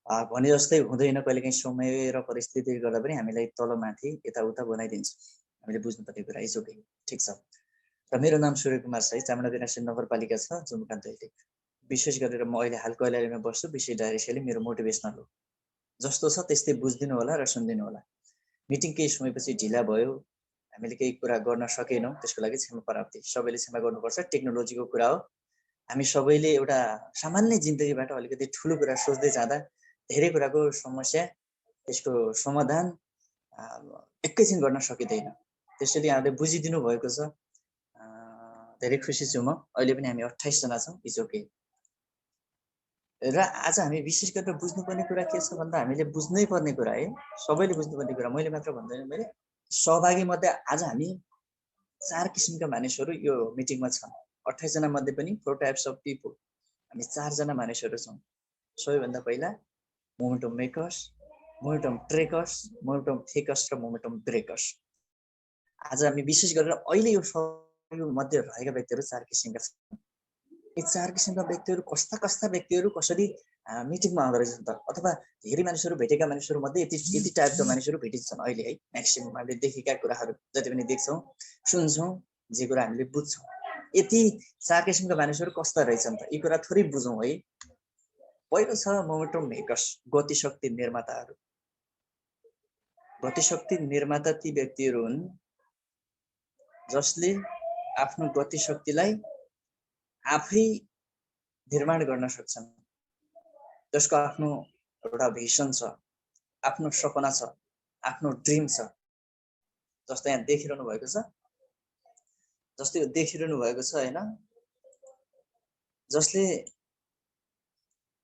भने जस्तै हुँदैन, कहिलेकाहीँ समय र परिस्थितिले गर्दा पनि हामीलाई तलमाथि यताउता बनाइदिन्छ। हामीले बुझ्नुपर्ने कुरा इज ओके, ठिक छ। र मेरो नाम सूर्य कुमार साई, चामुण्डा विनाशनी नगरपालिका छ जुम्का दैलेख। विशेष गरेर म अहिले हाल कैलालीमा बस्छु। विशेष डाइरेक्सली मेरो मोटिभेसनल हो। जस्तो छ त्यस्तै बुझिदिनु होला र सुनिदिनु होला। मिटिङ केही समयपछि ढिला भयो, हामीले केही कुरा गर्न सकेनौँ, त्यसको लागि क्षमा प्रार्थी। सबैले क्षमा गर्नुपर्छ, टेक्नोलोजीको कुरा हो। हामी सबैले एउटा सामान्य जिन्दगीबाट अलिकति ठुलो कुरा सोच्दै जाँदा धेरै कुराको समस्या, त्यसको समाधान एकैछिन गर्न सकिँदैन। त्यसैले यहाँले बुझिदिनु भएको छ, धेरै खुसी छु म। अहिले पनि हामी 28 जना छौँ, इज ओके। र आज हामी विशेष गरेर बुझ्नुपर्ने कुरा के छ भन्दा हामीले बुझ्नै पर्ने कुरा है, सबैले बुझ्नुपर्ने कुरा, मैले मात्र भन्दैन, मैले सहभागी मध्ये आज हामी 4 किसिमका मानिसहरू यो मिटिङमा छन्। 28 जना मध्ये पनि 4 टाइप्स अफ पिपल, हामी 4 जना मानिसहरू छौँ। सबैभन्दा पहिला momentum makers, momentum trekkers, momentum थेकर्स र मोमेन्टम ब्रेकर्स। आज हामी विशेष गरेर अहिले यो मध्ये रहेका व्यक्तिहरू 4 किसिमका छन्। यी 4 किसिमका व्यक्तिहरू कस्ता कस्ता व्यक्तिहरू कसरी मिटिङमा आउँदो रहेछन् त, अथवा धेरै मानिसहरू भेटेका मानिसहरू मध्ये यति टाइपका मानिसहरू भेटिन्छन् अहिले है। म्याक्सिमम हामीले देखेका कुराहरू जति पनि देख्छौँ, सुन्छौँ, जे कुरा हामीले बुझ्छौँ, यति 4 किसिमका मानिसहरू कस्ता रहेछन् त, यी कुरा थोरै बुझौँ है। पहिलो छ मोमेन्टम मेकर्स, गतिशक्ति निर्माताहरू। गतिशक्ति निर्माता ती व्यक्तिहरू हुन् जसले आफ्नो गतिशक्तिलाई आफै निर्माण गर्न सक्छन्, जसको आफ्नो एउटा भिजन छ, आफ्नो सपना छ, आफ्नो ड्रिम छ। जस्तो यहाँ देखिरहनु भएको छ, जस्तै यो देखिरहनु भएको छ हैन, जसले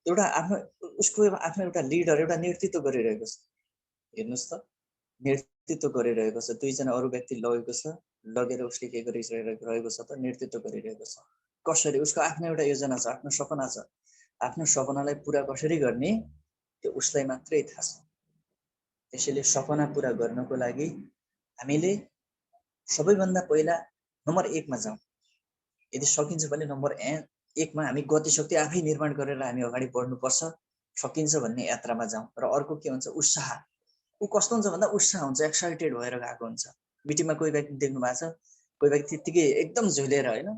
एउटा आफ्नो उसको आफ्नो एउटा लिडर, एउटा नेतृत्व गरिरहेको छ। हेर्नुस् त, नेतृत्व गरिरहेको छ, दुईजना अरू व्यक्ति लगेको छ, लगेर उसले के गरिरहेको छ त, नेतृत्व गरिरहेको छ। कसरी? उसको आफ्नो एउटा योजना छ, आफ्नो सपना छ। आफ्नो सपनालाई पूरा कसरी गर्ने त्यो उसलाई मात्रै थाहा छ। त्यसैले सपना पूरा गर्नको लागि हामीले सबैभन्दा पहिला नम्बर 1 मा जाउँ। यदि सकिन्छ भने नम्बर 1 मा हामी गतिशक्ति आफै निर्माण गरेर हामी अगाडि बढ्नुपर्छ, सकिन्छ भन्ने यात्रामा जाउँ। र अर्को के हुन्छ? उत्साह। ऊ कस्तो हुन्छ भन्दा उत्साह हुन्छ, एक्साइटेड भएर गएको हुन्छ। मिटिङमा कोही व्यक्ति देख्नु भएको छ, कोही व्यक्ति त्यतिकै एकदम झुलेर हैन,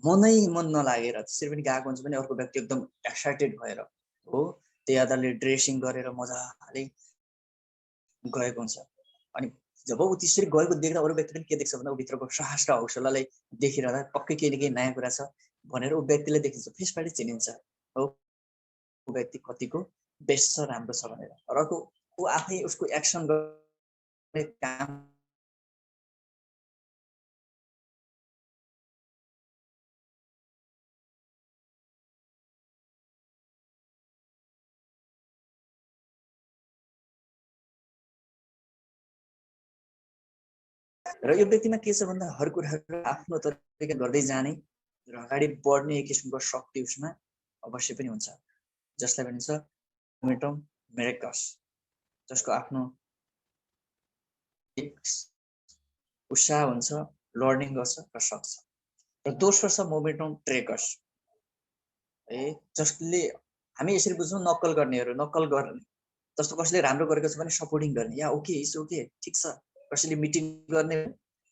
मनै मन नलागेर त्यसरी पनि गएको हुन्छ भने अर्को व्यक्ति एकदम एक्साइटेड भएर हो, त्यही आधारले ड्रेसिङ गरेर मजाले गएको हुन्छ। अनि जब ऊ त्यसरी गएको देख्दा अरू व्यक्ति पनि के देख्छ भन्दा ऊ भित्रको साहस र हौसलालाई देखिरहँदा पक्कै केही न केही नयाँ कुरा छ भनेर ऊ व्यक्तिले देखिन्छ, फेसबाटै चिनिन्छ हो ऊ व्यक्ति कतिको बेस्ट छ, राम्रो छ भनेर। र अर्को ऊ आफै उसको एक्सन गर्ने काम र यो व्यक्तिमा के छ भन्दा हर कुराहरू आफ्नो तरिका गर्दै जाने र अगाडि बढ्ने एक किसिमको शक्ति उसमा अवश्य पनि हुन्छ, जसलाई भनिन्छ मोमेन्टम मेकर्स, जसको आफ्नो उत्साह हुन्छ, लर्निङ गर्छ र सक्छ। र दोस्रो छ मोमेन्टम ट्रेकर्स, जसले हामी यसरी बुझ्छौँ नक्कल गर्नेहरू, नक्कल गर्ने। जस्तो कसैले राम्रो गरेको छ भने सपोर्टिङ गर्ने, या ओके इट्स ओके ठिक छ। कसैले मिटिङ गर्ने,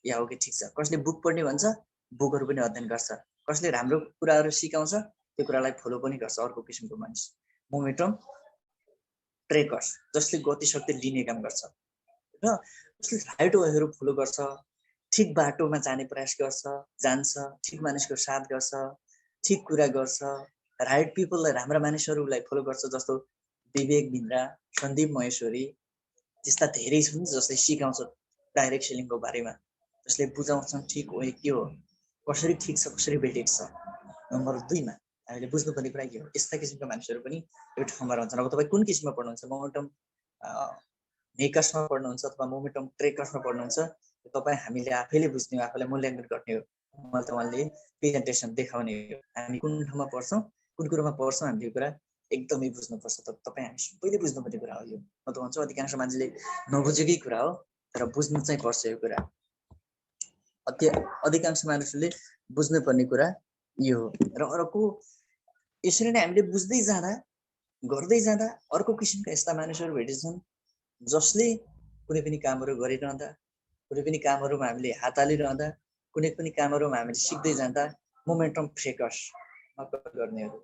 या ओके ठिक छ। कसैले बुक पढ्ने भन्छ, बुकहरू पनि अध्ययन गर्छ। कसैले राम्रो कुराहरू सिकाउँछ, त्यो कुरालाई फलो पनि गर्छ। अर्को किसिमको मानिस मोमेन्टम ट्रेकर्स, जसले गतिशक्ति लिने काम गर्छ र उसले राइट वेहरू फलो गर्छ, ठिक बाटोमा जाने प्रयास गर्छ, जान्छ, ठिक मानिसको साथ गर्छ, ठिक कुरा गर्छ, राइट पिपललाई, राम्रा मानिसहरूलाई फलो गर्छ। जस्तो विवेक बिन्द्रा, सन्दीप महेश्वरी त्यस्ता धेरै छन् जसले सिकाउँछ डाइरेक्ट सेलिङको बारेमा, जसले बुझाउँछन् ठिक वे के हो, कसरी ठिक छ, कसरी बेठिक छ। नम्बर 2 मा हामीले बुझ्नुपर्ने कुरा के हो? यस्ता किसिमका मानिसहरू पनि एउटा ठाउँमा रहन्छन्। अब तपाईँ कुन किसिममा पढ्नुहुन्छ? मोमेन्टम मेकर्समा पढ्नुहुन्छ अथवा मोमेन्टम ट्रेकर्समा पढ्नुहुन्छ? तपाईँ हामीले आफैले बुझ्ने हो, आफूलाई मूल्याङ्कन गर्ने हो, मैले तपाईँले प्रेजेन्टेसन देखाउने हो। हामी कुन ठाउँमा पढ्छौँ, कुन कुरोमा पढ्छौँ, हामीले यो कुरा एकदमै बुझ्नुपर्छ। तपाईँ हामी सबैले बुझ्नुपर्ने कुरा हो यो। म त भन्छु अधिकांश मान्छेले नबुझेकै कुरा हो, तर बुझ्नु चाहिँ पर्छ यो कुरा। अधिकांश मानिसले बुझ्नुपर्ने कुरा यो हो। र अर्को यसरी नै हामीले बुझ्दै जाँदा गर्दै जाँदा अर्को किसिमका यस्ता मानिसहरू भेटिन्छन् जसले कुनै पनि कामहरू गरिरहँदा, कुनै पनि कामहरूमा हामीले हात हालिरहँदा, कुनै पनि कामहरूमा हामीले सिक्दै जाँदा मोमेन्टम ब्रेकर्स नक्कल गर्नेहरू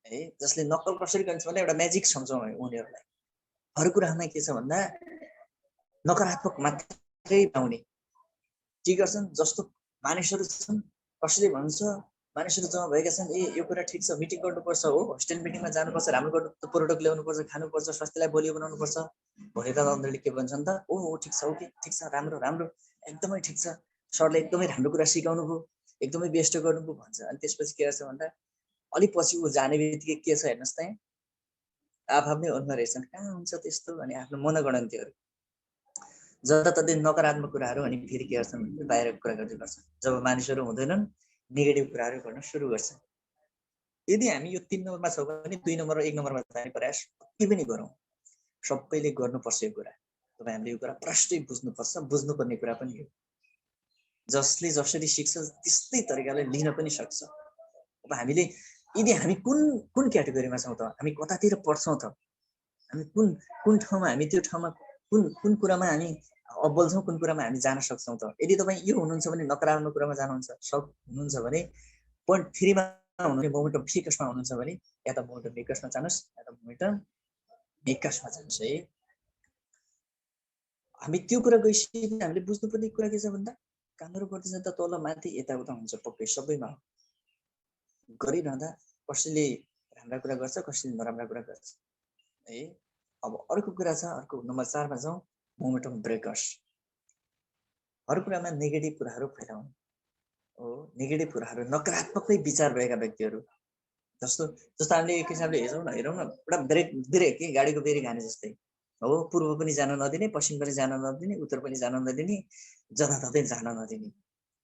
है, जसले नक्कल कसरी गरिन्छ भन्दा एउटा म्याजिक सम्झौँ उनीहरूलाई। हर कुरामा के छ भन्दा नकारात्मक मात्रै पाउने के गर्छन्, जस्तो मानिसहरू छन् कसैले भन्छ, मानिसहरू जम्मा भएका छन्, ए यो कुरा ठिक छ, मिटिङ गर्नुपर्छ हो, होस्टेल मिटिङमा जानुपर्छ, राम्रो गर्नु प्रोडक्ट ल्याउनुपर्छ, खानुपर्छ, स्वास्थ्यलाई बलियो बनाउनुपर्छ। भोलि त उनीहरूले के भन्छन् त, ओ ठिक छ, ओके ठिक छ, राम्रो राम्रो, एकदमै ठिक छ, सरले एकदमै राम्रो कुरा सिकाउनु भयो, एकदमै बेस्ट गर्नुभयो भन्छ। अनि त्यसपछि के गर्छ भन्दा अलिक पछि ऊ जाने बित्तिकै के छ हेर्नुहोस् त, आफआफ्नै अनुहार हेर्छन्, कहाँ हुन्छ त्यस्तो भने आफ्नो मनगणन्तीहरू जताततै नकारात्मक कुराहरू अनि फेरि के गर्छन् भने बाहिर कुरा गर्दै गर्छन्। जब मानिसहरू हुँदैनन् नेगेटिभ कुराहरू गर्न सुरु गर्छन्। यदि हामी यो 3 नम्बरमा छौँ भने 2 नम्बर र 1 नम्बरमा जाने प्रयास के पनि गरौँ, सबैले गर्नुपर्छ यो कुरा। तपाईँ हामीले यो कुरा प्रष्टै बुझ्नुपर्छ, बुझ्नुपर्ने कुरा पनि हो। जसले जसरी सिक्छ त्यस्तै तरिकाले लिन पनि सक्छ। अब हामीले यदि हामी कुन कुन क्याटेगोरीमा छौँ त, हामी कतातिर पढ्छौँ त, हामी कुन कुन ठाउँमा, हामी त्यो ठाउँमा कुन कुन कुरामा हामी अब्बल छौँ, कुन कुरामा हामी जान सक्छौँ त। यदि तपाईँ यो हुनुहुन्छ भने नकारात्मक कुरामा जानुहुन्छ, सब हुनुहुन्छ भने पोइन्ट 3 मा हुनुहुन्छ, मोमेन्टम फिकसमा हुनुहुन्छ भने या त मोमेन्टम फिकसमा जानुहोस् या त मोमेन्टम विकासमा जानुहोस् है। हामी त्यो कुरा गइसकेपछि हामीले बुझ्नुपर्ने कुरा के छ भन्दा कामहरू गर्दै जाँदा तल माथि यताउता हुन्छ, पक्कै सबैमा गरिरहँदा कसैले राम्रा कुरा गर्छ, कसैले नराम्रा कुरा गर्छ है। अब अर्को कुरा छ, अर्को नम्बर 4 मा जाउँ, मोमेन्टम ब्रेकर्स। हर कुरामा नेगेटिभ कुराहरू फैलाउने हो, नेगेटिभ कुराहरू, नकारात्मकै विचार भएका व्यक्तिहरू। जस्तो जस्तो हामीले एक हिसाबले हेरौँ न, एउटा ब्रेक के गाडीको ब्रेक हाने जस्तै हो, पूर्व पनि जान नदिने, पश्चिम पनि जान नदिने, उत्तर पनि जान नदिने, जताततै जान नदिने।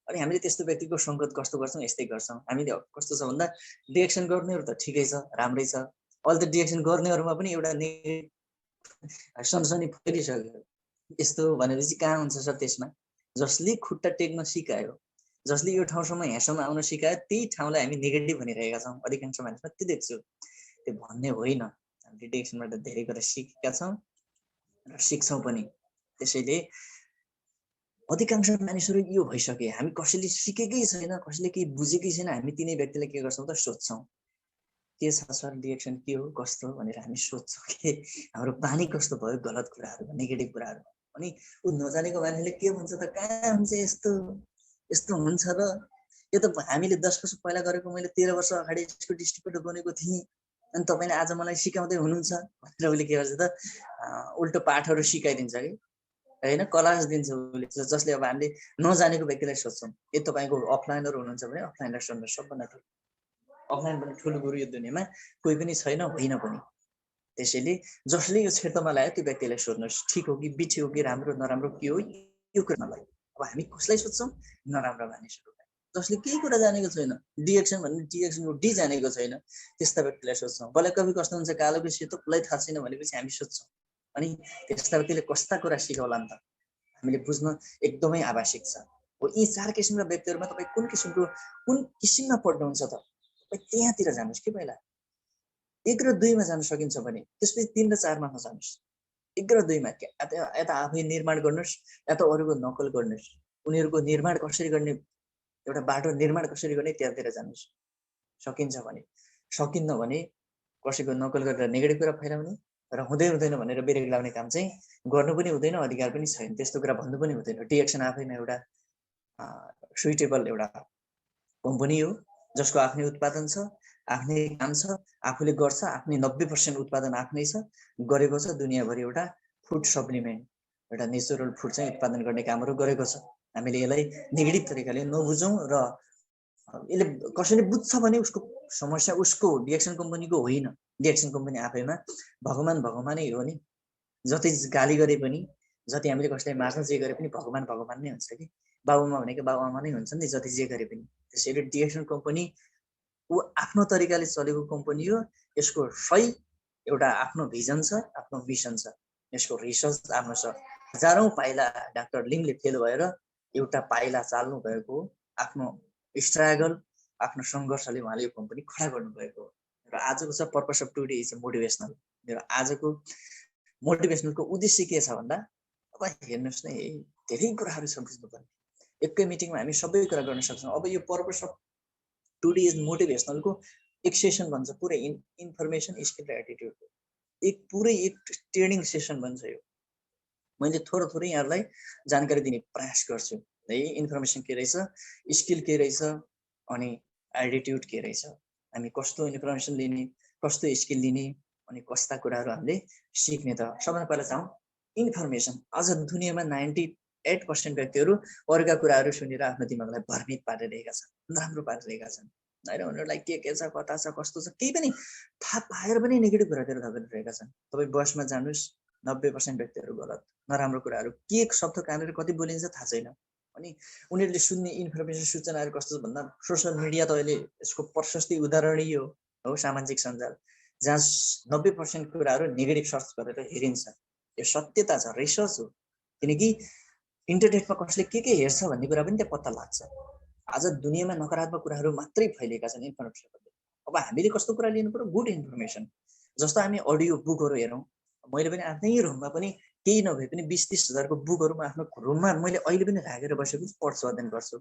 अनि हामीले त्यस्तो व्यक्तिको सङ्गत कस्तो गर्छौँ, यस्तै गर्छौँ। हामीले कस्तो छ भन्दा डिरेक्सन गर्नेहरू त ठिकै छ, राम्रै छ, अहिले त डिरेक्सन गर्नेहरूमा पनि एउटा सनसनी फैलिसक्यो। यस्तो भनेपछि कहाँ हुन्छ सर त्यसमा, जसले खुट्टा टेक्न सिकायो, जसले यो ठाउँसम्म यहाँसम्म आउन सिकायो, त्यही ठाउँलाई हामी नेगेटिभ भनिरहेका छौँ। अधिकांश मानिसमा त्यो देख्छु। त्यो भन्ने होइन, हामीले डिरेक्सनबाट धेरै कुरा सिकेका छौँ र सिक्छौँ पनि। त्यसैले अधिकांश मानिसहरू यो भइसके, हामी कसैले सिकेकै छैन, कसैले केही बुझेकै छैन, हामी तिनै व्यक्तिलाई के गर्छौँ त सोध्छौँ, के छ सर डिरेक्सन, के हो कस्तो भनेर हामी सोध्छौँ कि हाम्रो बानी कस्तो भयो, गलत कुराहरू, नेगेटिभ कुराहरू। अनि ऊ नजानेको मान्छेले के भन्छ त, कहाँ हुन्छ यस्तो, यस्तो हुन्छ र यो त हामीले 10 वर्ष पहिला गरेको, मैले 13 वर्ष अगाडि यसको डिस्ट्रिब्युटर बनेको थिएँ, अनि तपाईँले आज मलाई सिकाउँदै हुनुहुन्छ भनेर उसले के गर्छ त उल्टो पाठहरू सिकाइदिन्छ कि होइन, क्लास दिन्छ उसले, जसले अब हामीले नजानेको व्यक्तिलाई सोध्छौँ। यदि तपाईँको अफलाइनहरू हुनुहुन्छ भने अफलाइनलाई सोध्नुहोस्, सबभन्दा ठुलो अफलाइन पनि ठुलो गुरु यो दुनियाँमा कोही पनि छैन, होइन पनि। त्यसैले जसले यो क्षेत्रमा ल्यायो त्यो व्यक्तिलाई सोध्नुहोस्, ठिक हो कि बिठी हो कि राम्रो नराम्रो के हो यो कुरा नलाई। अब हामी कसलाई सोध्छौँ, नराम्रो मानिसहरूलाई, जसले केही कुरा जानेको छैन, डिएक्सन भन्ने डिएक्सनको डी जानेको छैन, त्यस्ता व्यक्तिलाई सोध्छौँ। बल्ल कवि कस्तो हुन्छ, कालो कि सेतो कसलाई थाहा छैन भनेपछि हामी सोध्छौँ, अनि त्यस्ता व्यक्तिले कस्ता कुरा सिकाउला नि त, हामीले बुझ्न एकदमै आवश्यक छ हो। यी 4 किसिमका व्यक्तिहरूमा तपाईँ कुन किसिममा पढ्नुहुन्छ त, तपाईँ त्यहाँतिर जानुहोस् कि पहिला। 1 र 2 मा जान सकिन्छ भने त्यसपछि 3 र 4 मा नजानुहोस्, 1 र 2 मा यता आफै निर्माण गर्नुहोस् या त अरूको नकल गर्नुहोस्। उनीहरूको निर्माण कसरी गर्ने, एउटा बाटो निर्माण कसरी गर्ने त्यहाँतिर जानुहोस् सकिन्छ भने। सकिन्न भने कसैको नकल गरेर नेगेटिभ कुरा फैलाउने र हुँदैन भनेर ब्रेक लाउने काम चाहिँ गर्नु पनि हुँदैन, अधिकार पनि छैन, त्यस्तो कुरा भन्नु पनि हुँदैन। डिएक्सन आफैमा एउटा सुइटेबल एउटा कम्पनी हो जसको आफ्नै उत्पादन छ, आफ्नै काम छ, आफूले गर्छ, आफ्नै 90% उत्पादन आफ्नै छ, गरेको छ। दुनियाँभरि एउटा फुड सप्लिमेन्ट, एउटा नेचुरल फुड चाहिँ उत्पादन गर्ने कामहरू गरेको छ। हामीले यसलाई नेगेटिभ तरिकाले नबुझौँ र यसले कसैले बुझ्छ भने उसको समस्या उसको डिएक्सन कम्पनीको होइन। डिएक्सन कम्पनी आफैमा भगवानै हो नि, जति गाली गरे पनि, जति हामीले कसैलाई मार्न जे गरे पनि भगवान नै हुन्छ कि, बाबुआमा भनेको बाबुआमा नै हुन्छ नि, जति जे गरे पनि। त्यसैले डिएक्सन कम्पनी ऊ आफ्नो तरिकाले चलेको कम्पनी हो। यसको सही एउटा आफ्नो भिजन छ, आफ्नो मिसन छ, यसको रिसर्च आफ्नो छ। हजारौँ पाइला डाक्टर लिमले फेल भएर एउटा पाइला चाल्नु भएको, आफ्नो स्ट्रगल, आफ्नो सङ्घर्षले उहाँले यो कम्पनी खडा गर्नुभएको हो। र आजको छ purpose of today is motivational. मेरो आजको मोटिभेसनलको उद्देश्य के छ भन्दा अब हेर्नुहोस् न धेरै कुराहरू छ बुझ्नुपर्ने। एकै मिटिङमा हामी सबै कुरा गर्न सक्छौँ। अब यो पर्पस अफ टुडे इज मोटिभेसनलको एक सेसन भन्छ पुरै इन्फर्मेसन स्किल र एटिट्युडको एक ट्रेनिङ सेसन भन्छ यो। मैले थोरै यहाँहरूलाई जानकारी दिने प्रयास गर्छु है। इन्फर्मेसन के रहेछ, स्किल के रहेछ, अनि एटिट्युड के रहेछ, हामी कस्तो इन्फर्मेसन लिने, कस्तो स्किल लिने, अनि कस्ता कुराहरू हामीले सिक्ने। त सबभन्दा पहिला चाहौँ इन्फर्मेसन। आज दुनियाँमा 98% व्यक्तिहरू अरूका कुराहरू सुनेर आफ्नो दिमागलाई भ्रमित पारिरहेका छन्, नराम्रो पारिरहेका छन् होइन। उनीहरूलाई के छ, कता छ, कस्तो छ, केही पनि थाहा पाएर पनि नेगेटिभ कुरातिर धकेलिरहेका छन्। तपाईँ बसमा जानुहोस्, 90% व्यक्तिहरू गलत, नराम्रो कुराहरू, के शब्द कहाँनिर कति बोलिन्छ थाहा छैन। अनि उनीहरूले सुन्ने इन्फर्मेसन सूचनाहरू कस्तो छ भन्दा सोसियल मिडिया त अहिले यसको प्रशस्तै उदाहरणै हो सामाजिक सञ्जाल, जहाँ 90% कुराहरू नेगेटिभ सर्च गरेर हेरिन्छ। यो सत्यता छ, रिसर्च हो। किनकि इन्टरनेटमा कसले के हेर्छ भन्ने कुरा पनि त्यहाँ पत्ता लाग्छ। आज दुनियाँमा नकारात्मक कुराहरू मात्रै फैलिएका छन् इन्फर्मेसनले। अब हामीले कस्तो कुरा लिनु पर्यो, गुड इन्फर्मेसन। जस्तो हामी अडियो बुकहरू हेरौँ, मैले पनि आफ्नै रुममा पनि केही नभए पनि 20-30 हजारको बुकहरू म आफ्नो रुममा मैले अहिले पनि राखेर बसेको पढ्छु, अध्ययन गर्छु।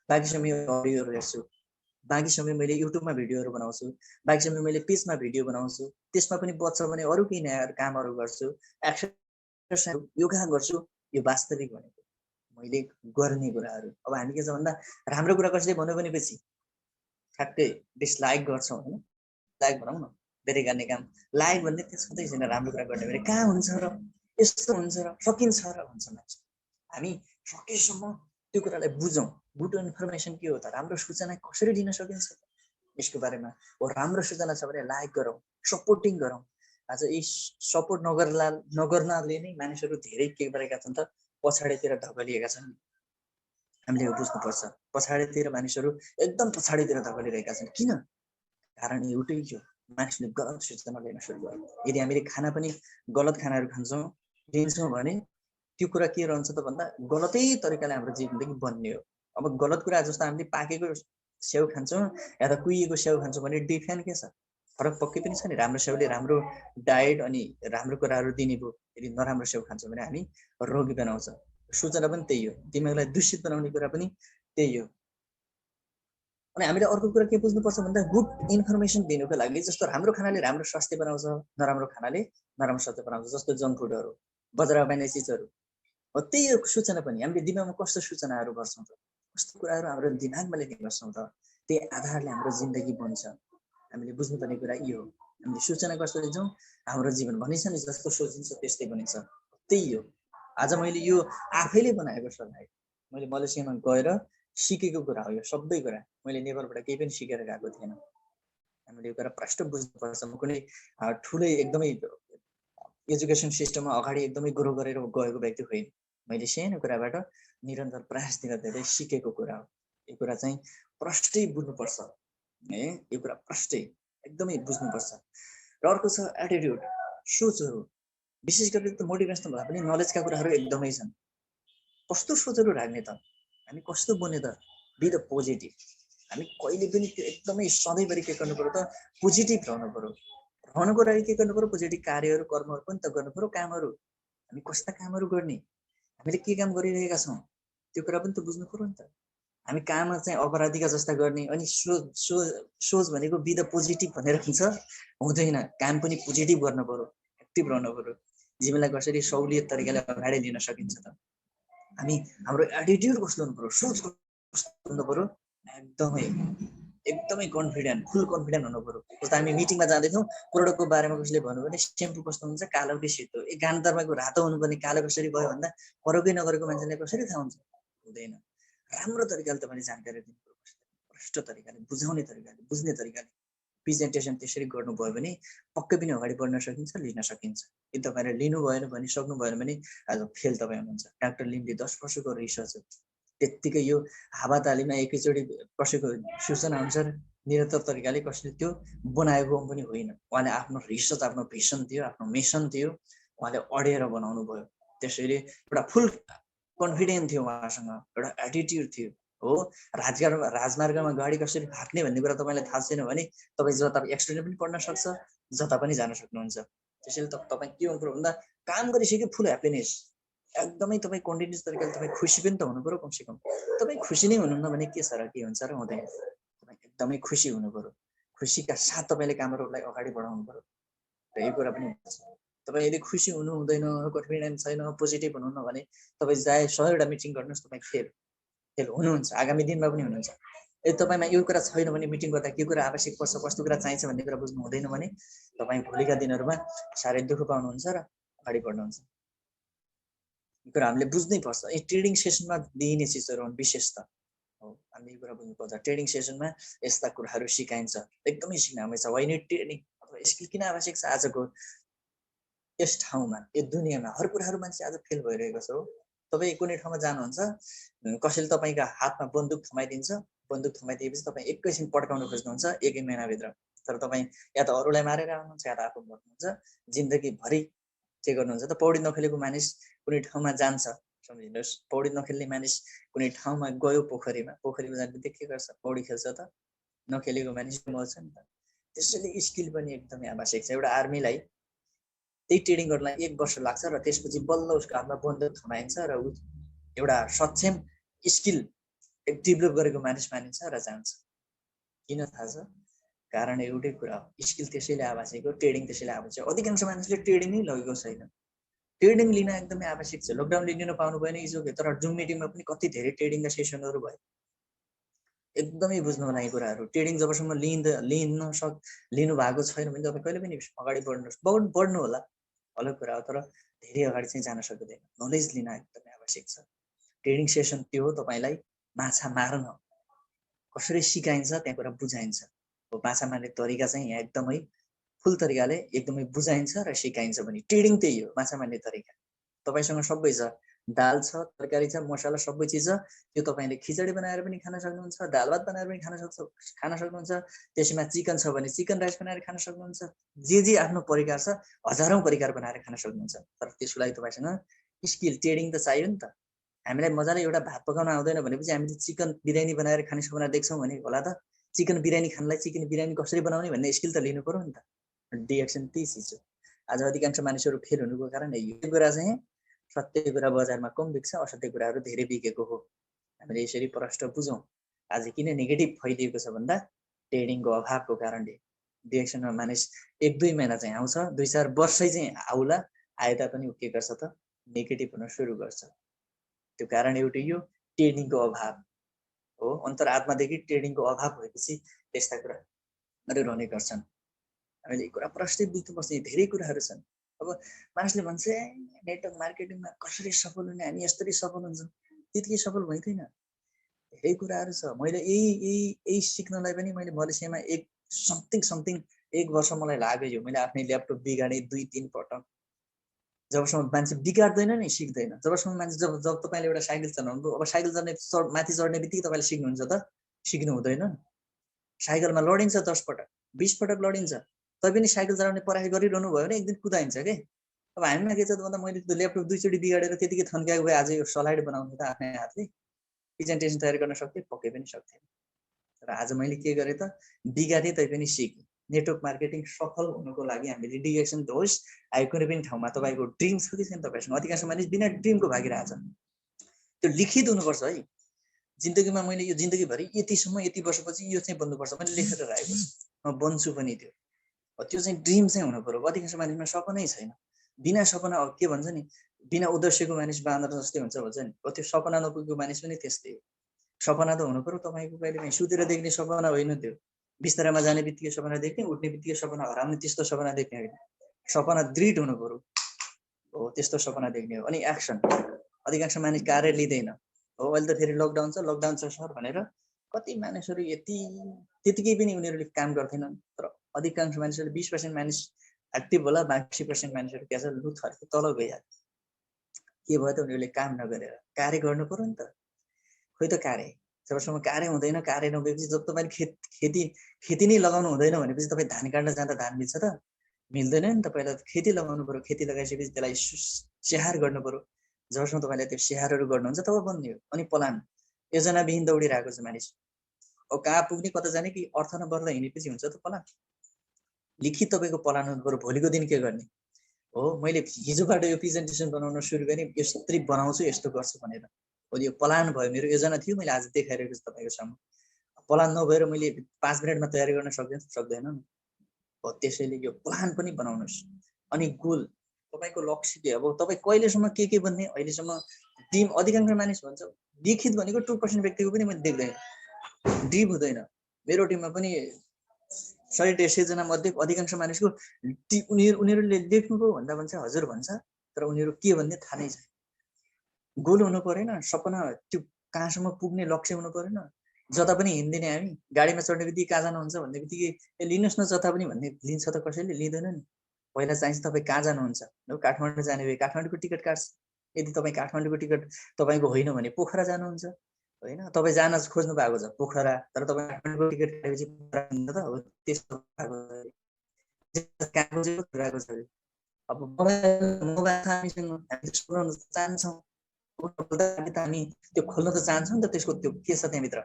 बाँकी समय अडियोहरू हेर्छु, बाँकी समय मैले युट्युबमा भिडियोहरू बनाउँछु, बाँकी समय मैले पेजमा भिडियो बनाउँछु। त्यसमा पनि बच्छ भने अरू केही नयाँ कामहरू गर्छु, एक्सर्साइज, योगा गर्छु। यो वास्तविक भनेको मैले गर्ने कुराहरू। अब हामी के छ भन्दा राम्रो कुरा कसैले भन्यो भनेपछि ठ्याक्कै डिसलाइक गर्छौँ होइन। लाइक भनौँ न, धेरै गर्ने काम लाइक भन्ने त्यसै छैन। राम्रो कुरा गर्ने भने कहाँ हुन्छ र, यस्तो हुन्छ र, सकिन्छ र भन्छ मान्छे। हामी सकेसम्म त्यो कुरालाई बुझौँ। गुड इन्फर्मेसन के हो त, राम्रो सूचना कसरी दिन सकिन्छ यसको बारेमा हो। राम्रो सूचना छ भने लाइक गरौँ, सपोर्टिङ गरौँ। आज यी सपोर्ट नगर्नाले नै मानिसहरू धेरै के गरेका छन् त, पछाडितिर धकेलिएका छन्। हामीले बुझ्नुपर्छ, पछाडितिर मानिसहरू एकदम पछाडितिर धकेलिरहेका छन्। किन? कारण एउटै हो, मानिसले गलत सूचना लिन सुरु गर्यो। यदि हामीले खाना पनि गलत खानाहरू लिन्छौँ भने त्यो कुरा के रहन्छ त भन्दा गलतै तरिकाले हाम्रो जिन्दगी बन्ने हो। अब गलत कुरा जस्तो हामीले पाकेको स्याउ खान्छौँ या त कुहिएको स्याउ खान्छौँ भने डिफ्रेन्ट के छ, फरक पक्कै पनि छ नि। राम्रो स्याउले राम्रो डायट अनि राम्रो कुराहरू दिने भयो। यदि नराम्रो स्याउ खान्छौँ भने हामी रोगी बनाउँछ। सूचना पनि त्यही हो, दिमागलाई दूषित बनाउने कुरा पनि त्यही हो। अनि हामीले अर्को कुरा के बुझ्नुपर्छ भन्दा गुड इन्फर्मेसन दिनुको लागि जस्तो राम्रो खानाले राम्रो स्वास्थ्य बनाउँछ, नराम्रो खानाले नराम्रो स्वास्थ्य बनाउँछ। जस्तो जङ्क फुडहरू, बजारमा पाइने चिजहरू हो, त्यही हो सूचना पनि। हामीले दिमागमा कस्तो सूचनाहरू गर्छौँ त, कस्तो कुराहरू हाम्रो दिमागमा लेख्ने गर्छौँ त, त्यही आधारले हाम्रो जिन्दगी बन्छ। हामीले बुझ्नुपर्ने कुरा यो हो। हामीले सूचना कस्तो लिन्छौँ, हाम्रो जीवन भनिन्छ नि जस्तो सोचिन्छ त्यस्तै बनिन्छ, त्यही हो। आज मैले यो आफैले बनाएको सल्लाह, मैले मलेसियामा गएर सिकेको कुरा हो यो सबै कुरा। मैले नेपालबाट केही पनि सिकेर गएको थिएन। हामीले यो कुरा प्रष्ट बुझ्नुपर्छ। म कुनै ठुलै एकदमै एजुकेसन सिस्टममा अगाडि एकदमै ग्रो गरेर गएको व्यक्ति होइन। मैले सानो कुराबाट निरन्तर प्रयास दिन धेरै सिकेको कुरा हो। यो कुरा चाहिँ प्रष्टै बुझ्नुपर्छ है, यो कुरा प्रष्टै एकदमै बुझ्नुपर्छ। र अर्को छ एटिट्युड, सोचहरू। विशेष गरी त मोटिभेसनल भन्दा पनि नलेजका कुराहरू एकदमै छन्। कस्तो सोचहरू राख्ने त, हामी कस्तो बन्ने त, बी द पोजिटिभ। हामी कहिले पनि त्यो एकदमै सधैँभरि के गर्नु पर्यो त, पोजिटिभ रहनु पर्यो। रहनुको लागि के गर्नु पर्यो, पोजिटिभ कार्यहरू कर्महरू पनि त गर्नु पर्यो। कामहरू हामी कस्ता कामहरू गर्ने, हामीले के काम गरिरहेका छौँ त्यो कुरा पनि त बुझ्नु पर्यो नि त। हामी काम चाहिँ अपराधीका जस्ता गर्ने अनि सोच भनेको बी द पोजिटिभ भनेर हुन्छ, हुँदैन। काम पनि पोजिटिभ गर्नु पर्यो, एक्टिभ रहनु पर्यो। जीवनलाई कसरी सहुलियत तरिकाले अगाडि लिन सकिन्छ त, हामी हाम्रो एटिट्युड कस्तो हुनु पर्यो, सोच कस्तो हुनु पर्यो, एकदमै कन्फिडेन्ट, फुल कन्फिडेन्ट हुनु पर्यो। जस्तो हामी मिटिङमा जाँदैछौँ, प्रोडक्टको बारेमा कसैले भन्यो भने सेम्पू कस्तो हुन्छ, कालो कि सेतो, गान्तरमाको रातो हुनुपर्ने कालो कसरी भयो भन्दा फरकै नगरेको मान्छेलाई कसरी थाहा हुन्छ, हुँदैन। राम्रो तरिकाले तपाईँले जानकारी दिनु पर्यो, प्रष्ट तरिकाले, बुझाउने तरिकाले, बुझ्ने तरिकाले प्रेजेन्टेसन त्यसरी गर्नुभयो भने पक्कै पनि अगाडि बढ्न सकिन्छ, लिन सकिन्छ। यदि तपाईँले लिनु भएन भने, सक्नु भएन भने आज फेल तपाईँ हुनुहुन्छ। डाक्टर लिमले 10 वर्षको रिसर्च हो, त्यत्तिकै यो हावातालीमा एकैचोटि कसैको सूचना अनुसार निरन्तर तरिकाले कसैले त्यो बनाएको पनि होइन। उहाँले आफ्नो रिसर्च, आफ्नो भिसन थियो, आफ्नो मिसन थियो, उहाँले अडेर बनाउनु भयो। त्यसैले एउटा फुल कन्फिडेन्ट थियो उहाँसँग, एउटा एटिट्युड थियो। हो। राजमार्गमा गाडी कसरी भाग्ने भन्ने कुरा तपाईँलाई थाहा छैन भने तपाईँ जता एक्सिडेन्ट पनि पर्न सक्छ, जता पनि जान सक्नुहुन्छ। त्यसैले तपाईँ के हुनु पर्यो भन्दा काम गरिसक्यो फुल ह्याप्पिनेस, एकदमै तपाईँ कन्टिन्युस तरिकाले तपाईँ खुसी पनि त हुनु पर्यो कमसेकम। तपाईँ खुसी नै हुनुहुन्न भने के छ र, के हुन्छ र, हुँदैन। तपाईँ एकदमै खुसी हुनु पर्यो, खुसीका साथ तपाईँले कामहरूलाई अगाडि बढाउनु पर्यो र यो कुरा पनि हुन्छ। तपाईँ यदि खुसी हुनु हुँदैन, कन्फिडेन्स छैन, पोजिटिभ हुनुहुन्न भने तपाईँ चाहे 100वटा मिटिङ गर्नुहोस् तपाईँ फेल हुनुहुन्छ, आगामी दिनमा पनि हुनुहुन्छ। यदि तपाईँमा यो कुरा छैन भने मिटिङ गर्दा के कुरा आवश्यक पर्छ, कस्तो कुरा चाहिन्छ भन्ने कुरा बुझ्नु हुँदैन भने तपाईँ भोलिका दिनहरूमा साह्रै दुःख पाउनुहुन्छ र अगाडि बढ्नुहुन्छ। यो कुरा हामीले बुझ्नै पर्छ। यी ट्रेडिङ सेसनमा दिइने चिजहरू हुन् विशेष त हो, हामीले यो कुरा बुझ्नुपर्छ। ट्रेडिङ सेसनमा यस्ता कुराहरू सिकाइन्छ, एकदमै सिक्न आउँछ। वाइ निड ट्रेडिङ अथवा स्किल किन आवश्यक छ आजको यस ठाउँमा, यो दुनियाँमा हर कुराहरू मान्छे आज फेल भइरहेको छ हो। तपाईँ कुनै ठाउँमा जानुहुन्छ, कसैले तपाईँका हातमा बन्दुक थमाइदिन्छ, बन्दुक थमाइदिएपछि तपाईँ एकैछिन पड्काउन खोज्नुहुन्छ 1 महिनाभित्र, तर तपाईँ या त अरूलाई मारेर आउनुहुन्छ या त आफू मर्नुहुन्छ। जिन्दगीभरि के गर्नुहुन्छ त, पौडी नखेलेको मानिस कुनै ठाउँमा जान्छ, सम्झिनुहोस्, पौडी नखेल्ने मानिस कुनै ठाउँमा गयो पोखरीमा जाने बित्तिकै के गर्छ, पौडी खेल्छ त, नखेलेको मानिस मर्छ नि त। त्यसैले स्किल पनि एकदमै आवश्यक छ। एउटा आर्मीलाई त्यही ट्रेनिङ गर्नलाई 1 वर्ष लाग्छ र त्यसपछि बल्ल उसको हातमा बन्दुक थमाइन्छ र ऊ एउटा सक्षम स्किल डेभलप गरेको मानिस मानिन्छ र जान्छ। किन थाहा छ? कारण एउटै कुरा हो, स्किल त्यसैले आवश्यक हो, ट्रेडिङ त्यसैले आवश्यक। अधिकांश मानिसले ट्रेडिङ नै लगेको छैन। ट्रेडिङ लिन एकदमै आवश्यक छ। लकडाउनले लिन पाउनु भएन इजोके, तर जुम मिटिङमा पनि कति धेरै ट्रेडिङका सेसनहरू भयो। एकदमै बुझ्नु होला यी कुराहरू। ट्रेडिङ जबसम्म लिनु भएको छैन भने तपाईँ कहिले पनि अगाडि बढ्नु होला, अलग कुरा हो, तर धेरै अगाडि चाहिँ जान सकिँदैन। नलेज लिन एकदमै आवश्यक छ। ट्रेडिङ सेसन त्यो हो, तपाईँलाई माछा मार्न कसरी सिकाइन्छ त्यहाँ कुरा बुझाइन्छ। माछा मार्ने तरिका चाहिँ यहाँ एकदमै फुल तरिकाले एकदमै बुझाइन्छ र सिकाइन्छ भने ट्रेडिङ त्यही हो, माछा मार्ने तरिका। तपाईँसँग सबै छ, दाल छ, तरकारी छ, मसला सबै चिज छ। त्यो तपाईँले खिचडी बनाएर पनि खान सक्नुहुन्छ, दाल भात बनाएर पनि खान सक्नुहुन्छ। त्यसमा चिकन छ भने चिकन राइस बनाएर खान सक्नुहुन्छ। जे आफ्नो परिकार छ, हजारौं परिकार बनाएर खान सक्नुहुन्छ। तर त्यसको लागि तपाईँसँग स्किल ट्रेडिङ त चाहियो नि त। हामीलाई मजाले एउटा भात पकाउन आउँदैन भनेपछि हामीले चिकन बिरयानी बनाएर खाने सपना देख्छौँ भने होला त, चिकन बिरयानी खानलाई चिकन बिरयानी कसरी बनाउने भन्ने स्किल त लिनु पर्यो नि त। डिएक्सन त्यही चिज हो। आज अधिकांश मानिसहरू फेल हुनुको कारण यो कुरा चाहिँ सत्य कुरा बजारमा कम बिक्छ, असत्य कुराहरू धेरै बिकेको हो। हामीले यसरी प्रष्ट बुझौँ। आज किन नेगेटिभ फैलिएको छ भन्दा ट्रेडिङको अभावको कारणले। डिएक्सनमा मानिस 1-2 महिना चाहिँ आउँछ, 2-4 वर्षै चाहिँ आउला, आए तापनि के गर्छ त नेगेटिभ हुन सुरु गर्छ। त्यो कारण एउटै यो ट्रेडिङको अभाव हो। अन्तरात्मादेखि ट्रेडिङको अभाव भएपछि त्यस्ता कुरा रहने गर्छन्। हामीले यो कुरा प्रष्टै बुझ्नुपर्छ। धेरै कुराहरू छन्। अब मानिसले भन्छ नेटवर्क मार्केटिङमा कसरी सफल हुने, हामी यसरी सफल हुन्छौँ। त्यतिकै सफल भइँदैन। धेरै कुराहरू छ। मैले यही सिक्नलाई पनि मैले मलेसियामा समथिङ 1 वर्ष मलाई लाग्यो। यो मैले आफ्नै ल्यापटप बिगाडेँ 2-3 पटक। जबसम्म मान्छे बिगार्दैन नि सिक्दैन। जबसम्म मान्छे जब तपाईँले एउटा साइकल चलाउनु, अब साइकल चढ्ने माथि चढ्ने बित्तिकै तपाईँले सिक्नुहुन्छ त, सिक्नु हुँदैन। साइकलमा लडिन्छ 10 पटक 20 पटक लडिन्छ, तैपनि साइकल चलाउने पढाइ गरिरहनु भयो भने एक दिन कुदाइन्छ के। अब हामीमा के छ त भन्दा मैले ल्यापटप 2 चोटि बिगाडेर त्यतिकै थन्काएको भए आज यो स्लाइड बनाउने त आफ्नै हातले प्रेजेन्टेसन तयार गर्न सक्थेँ, पक्कै पनि सक्थेँ। तर आज मैले के गरेँ त, बिगारेँ तैपनि सिकेँ। नेटवर्क मार्केटिङ सफल हुनुको लागि हामीले डिरेक्सन होस्, आयो कुनै पनि ठाउँमा तपाईँको ड्रिम छ कि छैन तपाईँसँग। अधिकांश मानिस बिना ड्रिमको भागिरहेछ। त्यो लिखित हुनुपर्छ है। जिन्दगीमा मैले यो जिन्दगीभरि यतिसम्म यति वर्षपछि यो चाहिँ बन्नुपर्छ, मैले लेखेर राखेको छु, म बन्छु पनि त्यो। त्यो चाहिँ ड्रिम चाहिँ हुनु पर्यो। अधिकांश मानिसमा सपनै छैन। बिना सपना के भन्छ नि, बिना उद्देश्यको मानिस बाँदर जस्तै हुन्छ भन्छ नि, त्यो सपना नपुगेको मानिस पनि त्यस्तै हो। सपना त हुनु पर्यो तपाईँको। कहिलेकाहीँ सुतेर देख्ने सपना होइन त्यो, बिस्तारामा जाने बित्तिकै सपना देख्ने, उठ्ने बित्तिकै सपना हराउने, त्यस्तो सपना देख्ने होइन। सपना दृढ हुनु पर्यो हो, त्यस्तो सपना देख्ने हो। अनि एक्सन। अधिकांश मानिस कार्य लिँदैन हो। अहिले त फेरि लकडाउन छ सर भनेर कति मानिसहरू त्यतिकै पनि उनीहरूले काम गर्दैनन्। तर अधिकांश मानिसहरूले 20% मानिस एक्टिभ होला, बाँकी 80% मानिसहरू क्या छ लु थर्के तल गइहाल्छ। के भयो त, उनीहरूले काम नगरेर कार्य गर्नु पर्यो नि त। खोइ त कार्य जबसम्म कार्य हुँदैन, कार्य नभएपछि जब तपाईँले खेती नै लगाउनु हुँदैन भनेपछि तपाईँ धान काट्न जाँदा धान मिल्छ त, मिल्दैन नि त। पहिला खेती लगाउनु पर्यो, खेती लगाइसकेपछि त्यसलाई स्याहार गर्नु पर्यो। जबसम्म तपाईँले त्यो स्याहारहरू गर्नुहुन्छ तब बन्ने हो। अनि प्लान योजनाविहीन दौडिरहेको छ मानिस। अब कहाँ पुग्ने कता जाने कि अर्थ नबर्दा हिँडेपछि हुन्छ त प्लान। लिखित तपाईँको प्लान हुनु पर्यो, भोलिको दिन के गर्ने हो। मैले हिजोबाट यो प्रेजेन्टेसन बनाउन सुरु गरेँ, यस्तै बनाउँछु, यस्तो गर्छु भनेर। हो यो प्लान भयो, मेरो योजना थियो, मैले आज देखाइरहेको छु तपाईँको सामु। प्लान नभएर मैले 5 मिनटमा तयारी गर्न सक्दैन नि। हो त्यसैले यो प्लान पनि बनाउनुहोस्। अनि गोल तपाईँको लक्ष्य के, अब तपाईँ कहिलेसम्म के भन्ने। अहिलेसम्म टिम अधिकांश मानिस भन्छ लिखित भनेको 2% व्यक्तिको पनि मैले देख्दैन, डिप हुँदैन। मेरो टिममा पनि 100-150 जना मध्ये अधिकांश मानिसको उनीहरूले लेख्नुभयो भन्दा भन्छ हजुर भन्छ, तर उनीहरू के भन्ने थाहा नै छैन। गोल हुनु परेन, सपना त्यो कहाँसम्म पुग्ने लक्ष्य हुनु परेन। जता पनि हिँड्दिने हामी गाडीमा चढ्ने बित्तिकै कहाँ जानुहुन्छ भन्ने बित्तिकै लिनुहोस् न जता पनि भन्ने लिन्छ त कसैले लिँदैन नि। पहिला चाहिन्छ तपाईँ कहाँ जानुहुन्छ। काठमाडौँ जाने भए काठमाडौँको टिकट काट्छ। यदि तपाईँ काठमाडौँको टिकट तपाईँको होइन भने पोखरा जानुहुन्छ होइन। तपाईँ जान खोज्नु भएको छ पोखरा, तर तपाईँ काठमाडौँको टिकट काटेपछि पोखरा त हो त्यस्तो भएको छ। अब मोबाइल हामीसँग हामी सुनाउन चाहन्छौँ, हामी त्यो खोल्न त चाहन्छौँ नि त, त्यसको त्यो के छ त्यहाँभित्र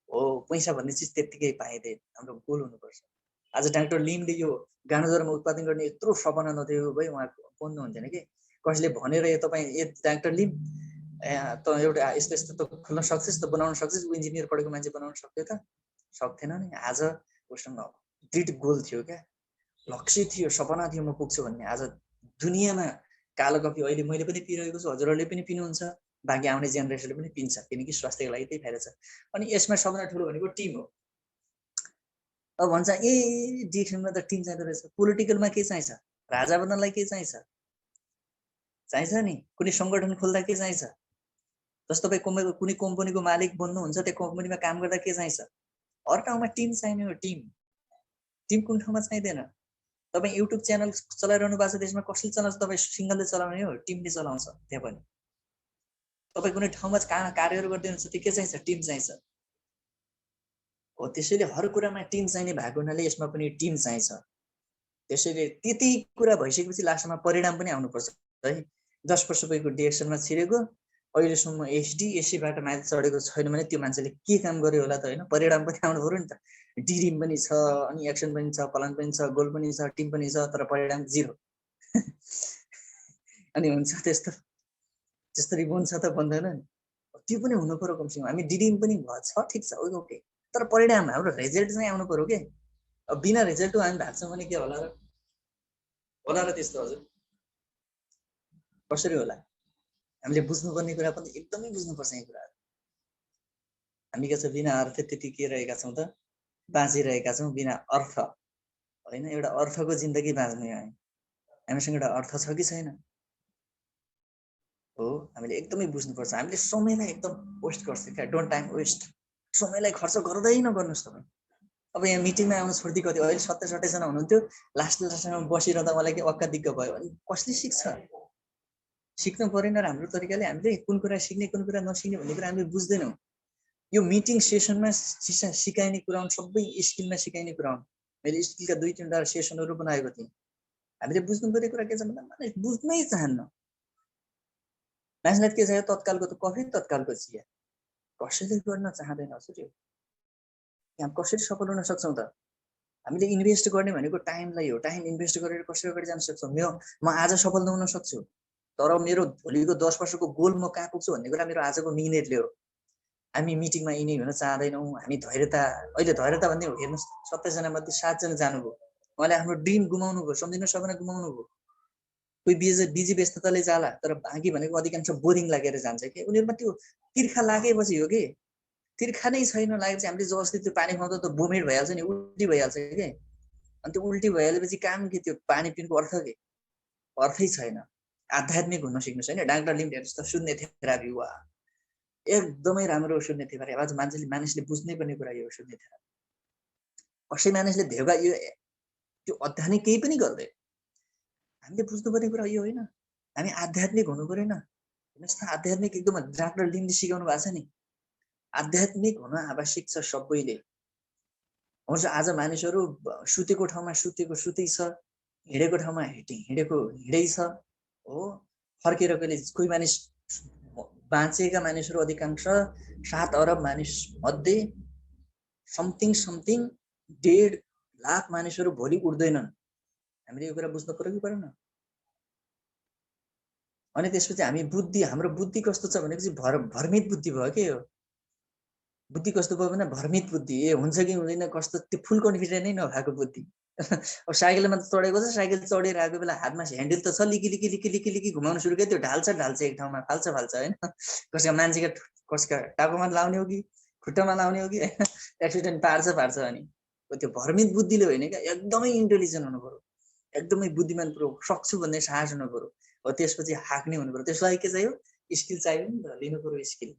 हो पैसा भन्ने चिज त्यत्तिकै पाइँदैन। हाम्रो गोल हुनुपर्छ। आज डाक्टर लिमले यो गानाजरमा उत्पादन गर्ने यत्रो सपना नदिएको भए उहाँ बन्नु हुन्थेन कि। कसैले भनेर यो तपाईँ ए डाक्टर लिम त एउटा यस्तो यस्तो त खोल्न सक्छस् त, बनाउन सक्छस्, इन्जिनियर पढेको मान्छे बनाउन सक्थ्यो त, सक्थेन नि। आज उसँग दृढ गोल थियो क्या, लक्ष्य थियो, सपना थियो म पुग्छु भन्ने। आज दुनियाँमा कालो कफी अहिले मैले पनि पिइरहेको छु, हजुरहरूले पनि पिनुहुन्छ, बाँकी आउने जेनेरेसनले पनि पिन्छ, किनकि स्वास्थ्यको लागि त्यही फाइदा छ। अनि यसमा सबभन्दा ठुलो भनेको टिम हो। अब भन्छ ए डिएक्सनमा त टिम चाहिँदो रहेछ। पोलिटिकलमा के चाहिन्छ, राजा बन्नलाई के चाहिन्छ नि, कुनै सङ्गठन खोल्दा के चाहिन्छ। जस्तो तपाईँ कुनै कम्पनीको मालिक बन्नुहुन्छ, त्यो कम्पनीमा काम गर्दा के चाहिन्छ, हर ठाउँमा टिम चाहिने हो। टिम कुन ठाउँमा चाहिँदैन। तपाईँ युट्युब च्यानल चलाइरहनु भएको छ, त्यसमा कसले चलाउँछ, तपाईँ सिङ्गलले चलाउने हो, टिमले चलाउँछ। त्यहाँ पनि तपाईँ कुनै ठाउँमा कार्यहरू गर्दै हुनुहुन्छ, त्यो के चाहिन्छ, टिम चाहिन्छ हो। त्यसैले हर कुरामा टिम चाहिने भएको हुनाले यसमा पनि टिम चाहिन्छ। त्यसैले त्यति कुरा भइसकेपछि लास्टमा परिणाम पनि आउनुपर्छ है। 10 वर्ष भइको डिएक्सनमा छिरेको, अहिलेसम्म एसडीएसीबाट माथि चढेको छैन भने त्यो मान्छेले के काम गर्यो होला त होइन। परिणाम पनि आउनु पऱ्यो नि त। डिरिम पनि छ, अनि एक्सन पनि छ, प्लान पनि छ, गोल पनि छ, टिम पनि छ, तर परिणाम 0। अनि हुन्छ त्यस्तो, त्यसरी बन्छ त बन्दैन नि। त्यो पनि हुनु पऱ्यो कमसेकम। हामी डिरिम पनि छ ठिक छ ओके, तर परिणाम हाम्रो रिजल्ट चाहिँ आउनु पऱ्यो के। अब बिना रिजल्टको हामी भाग्छौँ भने के होला र त्यस्तो हजुर कसरी होला। हामीले बुझ्नुपर्ने कुरा पनि एकदमै बुझ्नुपर्छ। यी कुराहरू हामी के छ बिना अर्थ त्यति के रहेका छौँ त, बाँचिरहेका छौँ बिना अर्थ होइन। एउटा अर्थको जिन्दगी बाँच्ने हामीसँग एउटा अर्थ छ कि छैन हो। हामीले एकदमै बुझ्नुपर्छ। हामीले समयलाई एकदम वेस्ट गर्छौँ क्या, डोन्ट टाइम वेस्ट। समयलाई खर्च गर्दै नगर्नुहोस् तपाईँ। अब यहाँ मिटिङमा आउनु छोडिदिएको कति, अहिले 70-60 जना हुनुहुन्थ्यो, लास्टमा बसिरहँदा मलाई के अक्का दिक्क भयो भने कसले सिक्छ। सिक्नु परेन राम्रो तरिकाले। हामीले कुन कुरा सिक्ने कुन कुरा नसिक्ने भन्ने कुरा हामीले बुझ्दैनौँ। यो मिटिङ सेसनमा सिकाइने कुरा हुन्, सबै स्किलमा सिकाइने कुरा हुन्। मैले स्किलका 2-3 सेसनहरू बनाएको थिएँ। हामीले बुझ्नु पर्ने कुरा के छ भन्दा मानिस बुझ्नै चाहन्न। मान्छेलाई के चाहियो, तत्कालको त कफी, तत्कालको चिया। कसैले गर्न चाहँदैन हजुर। यो यहाँ कसरी सफल हुन सक्छौँ त। हामीले इन्भेस्ट गर्ने भनेको टाइमलाई हो। टाइम इन्भेस्ट गरेर कसरी अगाडि जान सक्छौँ। म आज सफल नहुन सक्छु, तर मेरो भोलिको 10 वर्षको गोल म कहाँ पुग्छु भन्ने कुरा मेरो आजको मिहिनेतले हो। हामी मिटिङमा यिनी हुन चाहँदैनौँ। हामी धैर्यता, अहिले धैर्यता भन्ने हेर्नुहोस् 70 जना मध्ये 7 जना जानुभयो। उहाँले आफ्नो ड्रिम गुमाउनु भयो, सम्झिनु सपना गुमाउनु भयो। कोही बिजी व्यस्तताले जाला, तर बाँकी भनेको अधिकांश बोरिङ लागेर जान्छ कि। उनीहरूमा त्यो तिर्खा लागेपछि हो कि। तिर्खा नै छैन लागेपछि हामीले जसले त्यो पानी खुवाउँदा त बोमिट भइहाल्छ नि, उल्टी भइहाल्छ कि। अनि त्यो उल्टी भइहालेपछि काम के, त्यो पानी पिनुको अर्थ के, अर्थै छैन। आध्यात्मिक हुन सिक्नुहोस् होइन। डाक्टर लिमले जस्तो शून्य थेरापी वा एकदमै राम्रो शून्य थेरापी। आज मानिसले बुझ्नै पर्ने कुरा यो शून्य थेरापी। कसै मानिसले धेगा यो त्यो अध्ययन केही पनि गर्दैन। हामीले बुझ्नुपर्ने कुरा यो होइन। हामी आध्यात्मिक हुनु परेन। हेर्नुहोस् त, आध्यात्मिक एकदम डाक्टर लिमले सिकाउनु भएको छ नि। आध्यात्मिक हुन आवश्यक छ सबैले। हुन्छ आज मानिसहरू सुतेको ठाउँमा सुतै छ, हिँडेको ठाउँमा हिँडेको हिँडै छ हो। फर्केर कहिले कोही मानिस बाँचेका मानिसहरू अधिकांश 7 अरब मानिस मध्ये समथिङ 1.5 लाख मानिसहरू भोलि उड्दैनन्। हामीले यो कुरा बुझ्नु पर्यो कि परेन? अनि त्यसपछि हाम्रो बुद्धि कस्तो छ भनेपछि भ्रमित बुद्धि भयो के हो। बुद्धि कस्तो भयो भने भ्रमित बुद्धि, हुन्छ कि हुँदैन कस्तो, त्यो फुल कन्फिडेन्ट नै नभएको बुद्धि। अब साइकलमा त चढेको छ, साइकल चढेर आएको बेला हातमा ह्यान्डल त छ, लिकी घुमाउनु सुरु गर्यो, त्यो ढाल्छ एक ठाउँमा, फाल्छ होइन। कसैका मान्छेका कसैका टाउकोमा लाउने हो कि खुट्टामा लाउने हो कि एक्सिडेन्ट पार्छ अनि त्यो भ्रमित बुद्धिले होइन क्या, एकदमै इन्टेलिजेन्ट हुनु पर्यो, एकदमै बुद्धिमान पुरो, सक्छु भन्ने साहस हुनु पर्यो। हो त्यसपछि हाँक्ने हुनु पर्यो। त्यसलाई के चाहियो? स्किल चाहियो नि त, लिनु पर्यो स्किल।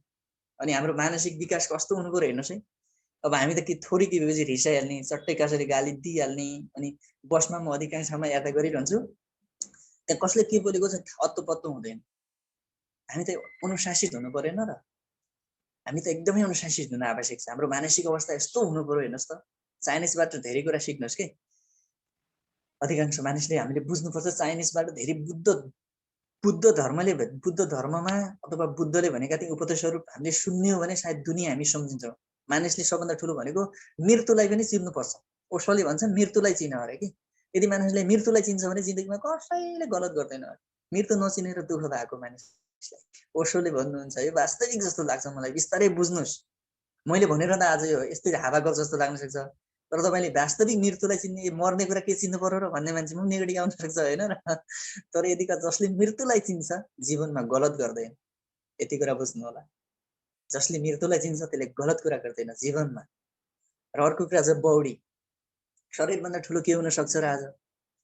अनि हाम्रो मानसिक विकास कस्तो हुनु पर्यो हेर्नुहोस् है। अब हामी त के थोरै के भएपछि रिसाइहाल्ने, चट्टै कसरी गाली दिइहाल्ने, अनि बसमा म अधिकांश ठाउँमा यात्रा गरिरहन्छु, त्यहाँ कसले के बोलेको छ अत्तो पत्तो हुँदैन। हामी त अनुशासित हुनु परेन र? हामी त एकदमै अनुशासित हुन आवश्यक छ। हाम्रो मानसिक अवस्था यस्तो हुनु पर्यो हेर्नुहोस् त। चाइनिजबाट धेरै कुरा सिक्नुहोस् के। अधिकांश मानिसले हामीले बुझ्नुपर्छ, चाइनिजबाट धेरै बुद्ध धर्मले, बुद्ध धर्ममा अथवा बुद्धले भनेका ती उपदेशहरू हामीले सुन्ने हो भने सायद दुनियाँ हामी सम्झिन्छौँ। मानिसले सबभन्दा ठुलो भनेको मृत्युलाई पनि चिन्नुपर्छ। ओशोले भन्छ मृत्युलाई चिन अरे कि। यदि मानिसले मृत्युलाई चिन्छ भने जिन्दगीमा कसैले गलत गर्दैन अरे। मृत्यु नचिनेर दुःख भएको मानिसलाई ओशोले भन्नुहुन्छ, यो वास्तविक जस्तो लाग्छ मलाई, बिस्तारै बुझ्नुहोस्। मैले भनेर त आज यो यस्तै हावागफ जस्तो लाग्न सक्छ, तर तपाईँले वास्तविक मृत्युलाई चिन्ने, मर्ने कुरा के चिन्नु पर्यो र भन्ने मान्छेमा पनि नेगेटिभ आउन सक्छ होइन र। तर यदिका जसले मृत्युलाई चिन्छ जीवनमा गलत गर्दैन, यति कुरा बुझ्नु होला। जसले मृत्युलाई चिन्छ त्यसले गलत कुरा गर्दैन जीवनमा। र अर्को कुरा छ बौडी। शरीरभन्दा ठुलो के हुन सक्छ र आज?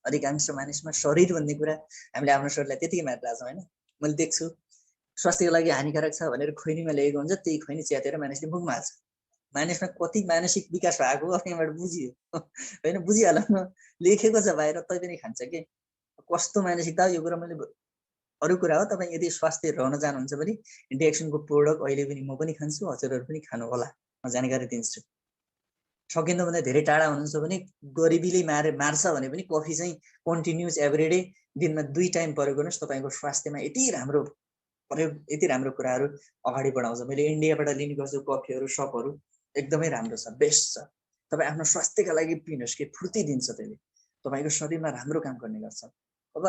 अधिकांश मानिसमा शरीर भन्ने कुरा हामीले आफ्नो शरीरलाई त्यतिकै मात्र आज होइन। मैले देख्छु स्वास्थ्यको लागि हानिकारक छ भनेर खैनीमा ल्याएको हुन्छ, त्यही खैनी च्यातेर मानिसले मुखमा हाल्छ। मानिसमा कति मानसिक विकास भएको यहाँबाट बुझियो होइन, बुझिहाल न, लेखेको छ बाहिर, तै पनि खान्छ के। कस्तो मानसिकता हो यो कुरा। मैले अरू कुरा हो, तपाईँ यदि स्वास्थ्य रहन चाहनुहुन्छ भने इन्डेक्सनको प्रोडक्ट अहिले पनि म पनि खान्छु, हजुरहरू पनि खानु होला, म जानकारी दिन्छु। सकिँदो भन्दा धेरै टाढा हुनुहुन्छ भने गरिबीले मार्छ भने पनि कफी चाहिँ कन्टिन्युस एभ्रिडे दिनमा 2 टाइम प्रयोग गर्नुहोस्, तपाईँको स्वास्थ्यमा यति राम्रो प्रयोग, यति राम्रो कुराहरू अगाडि बढाउँछ। मैले इन्डियाबाट लिने गर्छु कफीहरू, सपहरू एकदमै राम्रो छ, बेस्ट छ। तपाईँ आफ्नो स्वास्थ्यका लागि पिनुहोस् कि फुर्ती दिन्छ, त्यसले तपाईँको शरीरमा राम्रो काम गर्ने गर्छ। अब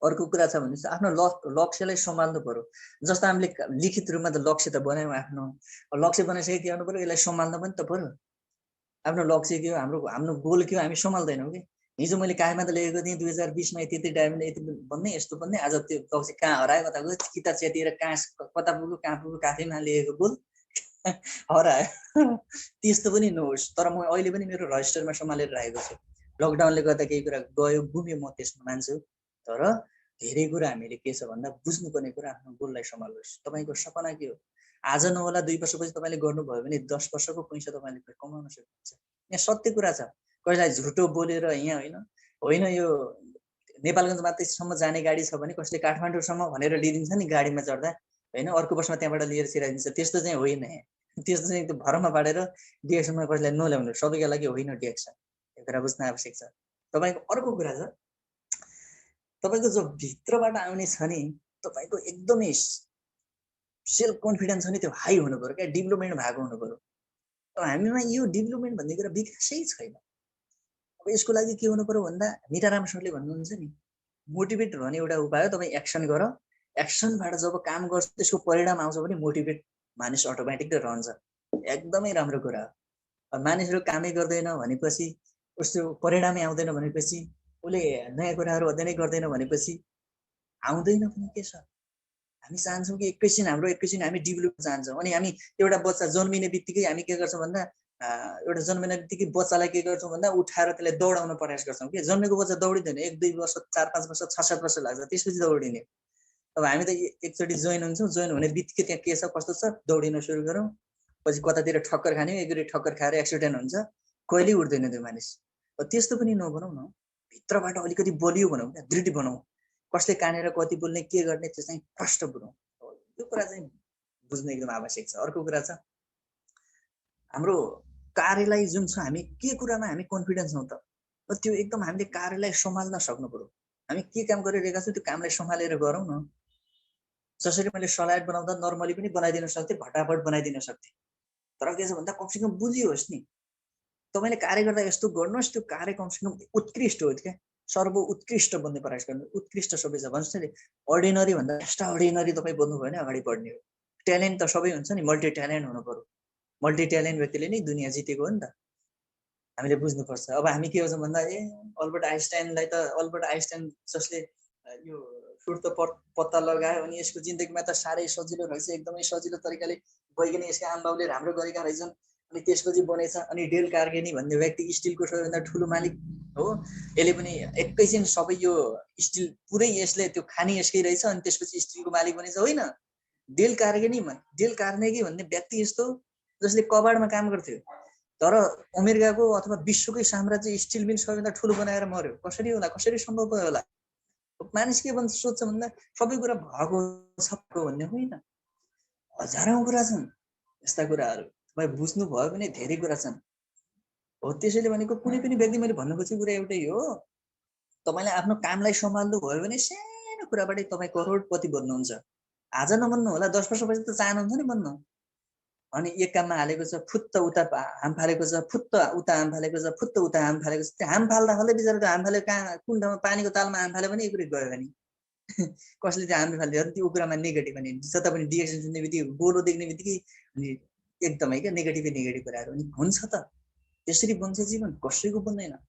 अर्को कुरा छ भने आफ्नो लक्ष्यलाई सम्हाल्नु पर्यो। जस्तो हामीले लिखित रूपमा त लक्ष्य त बनायौँ, आफ्नो लक्ष्य बनाइसके के गर्नु पर्यो, यसलाई सम्हाल्नु पनि त पर्यो। आफ्नो लक्ष्य के हो, हाम्रो गोल के हो, हामी सम्हाल्दैनौँ कि। हिजो मैले कागजमा त लेखेको थिएँ 2020मा यति टाइमले यति भन्ने यस्तो भन्ने, आज त्यो लक्ष्य कहाँ हरायो, कता गयो, किताब च्यातिएर कता पुग्यो, कहाँ पुग्यो, काफीमा लेखेको गोल हरायो। त्यस्तो पनि नहोस्। तर म अहिले पनि मेरो रजिस्टरमा सम्हालेर राखेको छु। लकडाउनले गर्दा केही कुरा गयो गुम्यो, म त्यसमा मान्छु। तर धेरै कुरा हामीले के छ भन्दा बुझ्नुपर्ने कुरा आफ्नो गोललाई सम्हाल्नुहोस्। तपाईँको सपना के हो? आज नहोला 2 वर्षपछि तपाईँले गर्नुभयो भने 10 वर्षको पैसा तपाईँले कमाउन सक्नुहुन्छ। यहाँ सत्य कुरा छ। कसैलाई झुटो बोलेर यहाँ होइन यो नेपालगञ्ज मात्रैसम्म जाने गाडी छ भने कसले काठमाडौँसम्म भनेर लिइदिन्छ नि गाडीमा चढ्दा होइन, अर्को बसमा त्यहाँबाट लिएर छिराइदिन्छ। त्यस्तो चाहिँ होइन। त्यस्तो चाहिँ त्यो भरमा पाडेर डिएक्सनमा कसैलाई नल्याउनु, सबैका लागि होइन डिएक्सन। यो कुरा बुझ्न आवश्यक छ। तपाईँको अर्को कुरा छ, तपाईँको जो भित्रबाट आउने छ नि, तपाईँको एकदमै सेल्फ कन्फिडेन्स छ नि, त्यो हाई हुनु पर्यो क्या, डेभलपमेन्ट भएको हुनु पर्यो। अब हामीमा यो डेभलपमेन्ट भन्ने कुरा विकासै छैन। अब यसको लागि के हुनु पर्यो भन्दा मिताराम सरले भन्नुहुन्छ नि, मोटिभेट हुने एउटा उपाय हो तपाईँ एक्सन गर। एक्सनबाट जब काम गर्छ त्यसको परिणाम आउँछ भने मोटिभेट मानिस अटोमेटिकली रहन्छ। एकदमै राम्रो कुरा हो। मानिसहरू कामै गर्दैन भनेपछि, उसको परिणामै आउँदैन भनेपछि, उसले नयाँ कुराहरू अध्ययनै गर्दैन भनेपछि आउँदैन पनि के छ। हामी चाहन्छौँ कि एकैछिन हामी डेभलप चाहन्छौँ। अनि हामी एउटा बच्चा जन्मिने बित्तिकै हामी के गर्छौँ भन्दा एउटा जन्मिने बित्तिकै बच्चालाई के गर्छौँ भन्दा उठाएर त्यसलाई दौडाउन प्रयास गर्छौँ कि। जन्मेको बच्चा दौडिँदैन, 1-2 वर्ष, 4-5 वर्ष, 6-7 वर्ष लाग्छ, त्यसपछि दौडिने। अब हामी त एकचोटि जोइन हुन्छौँ, जोइन हुने बित्तिकै त्यहाँ के छ कस्तो छ दौडिन सुरु गरौँ, पछि कतातिर ठक्कर खाने, एकचोटि ठक्कर खाएर एक्सिडेन्ट हुन्छ, कहिले उठ्दैन त्यो मानिस। त्यस्तो पनि नबनाऊ न, भित्रबाट अलिकति बलियो बनाऊ, दृढ बनाऊ। कसले कानेर कति बोल्ने, के गर्ने, त्यो चाहिँ प्रष्ट बनाऊ। यो कुरा चाहिँ बुझ्नु एकदम आवश्यक छ। अर्को कुरा छ हाम्रो कार्यलाई जुन छ, हामी के कुरामा हामी कन्फिडेन्स हौँ त, त्यो एकदम हामीले कार्यलाई सम्हाल्न सक्नु पर्यो। हामी के काम गरिरहेका छौँ त्यो कामलाई सम्हालेर गरौँ न। जसरी मैले सलाड बनाउँदा नर्मली पनि बनाइदिन सक्थेँ, भटाभट बनाइदिन सक्थेँ। तर के छ भन्दा कमसेकम बुझियोस् नि, तपाईँले कार्य गर्दा यस्तो गर्नुहोस्, त्यो कार्य कमसेकम उत्कृष्ट हो क्या, सर्व उत्कृष्ट बन्ने प्रयास गर्नु। उत्कृष्ट सबै छ भन्छ नि, अर्डिनरी भन्दा एक्स्ट्रा अर्डिनरी तपाईँ बन्नुभयो भने अगाडि बढ्ने हो। ट्यालेन्ट त सबै हुन्छ नि, मल्टी ट्यालेन्ट हुनु पर्यो। मल्टी ट्यालेन्ट व्यक्तिले नै दुनियाँ जितेको हो नि त। हामीले बुझ्नुपर्छ। अब हामी के गर्छौँ भन्दा अल्बर्ट आइन्स्टाइनलाई त अल्बर्ट आइन्स्टाइन जसले यो सुर्त पत्ता लगायो अनि यसको जिन्दगीमा त साह्रै सजिलो रहेछ, एकदमै सजिलो तरिकाले वैज्ञानिक यसका आमाबाउले राम्रो गरेका रहेछन् अनि त्यसपछि बनेछ। अनि डेल कार्गेनी भन्ने व्यक्ति स्टिलको सबैभन्दा ठुलो मालिक हो। यसले पनि एकैछिन सबै यो स्टिल पुरै यसले त्यो खानी यसकै रहेछ अनि त्यसपछि स्टिलको मालिक बनेछ, होइन। डेल कार्नेगी भन्ने व्यक्ति यस्तो जसले कबाडमा काम गर्थ्यो, तर अमेरिकाको अथवा विश्वकै साम्राज्य स्टिल मिल सबैभन्दा ठुलो बनाएर मर्यो। कसरी होला, कसरी सम्भव भयो होला? मानिस के भन्छ सोध्छ भन्दा सबै कुरा भएको छ भन्ने होइन, हजारौं कुरा छन् यस्ता कुराहरू। तपाईँ बुझ्नुभयो भने धेरै कुरा छन् हो। त्यसैले भनेको कुनै पनि व्यक्ति, मैले भन्नु खोजेको कुरा एउटै हो, तपाईँले आफ्नो कामलाई सम्हाल्नु भयो भने सानो कुराबाटै तपाईँ करोडपति बन्नुहुन्छ। आज नबन्नु होला, 10 वर्षपछि त चाहनुहुन्छ नि बन्न। अनि एक काममा हालेको छ, फुत्त उता हाम फालेको छ, फुत्त उता हाम फालेको छ, फुत्त उता हाम फालेको छ। त्यो हाम फाल्दा फाल्दै बिचरा हाम फालेको कहाँ कुन ठाउँमा पानीको तालमा हाम फाल्यो भने एकुरेट गयो भने कसले चाहिँ हाम फाल्यो त्यो कुरामा नेगेटिभ अनि जता पनि डिएक्सन सुन्ने बित्तिकै गोलो देख्ने बित्तिकै अनि एकदमै क्या नेगेटिभ कुराहरू। अनि हुन्छ त त्यसरी बन्छ जीवन, कसैको बन्दैन।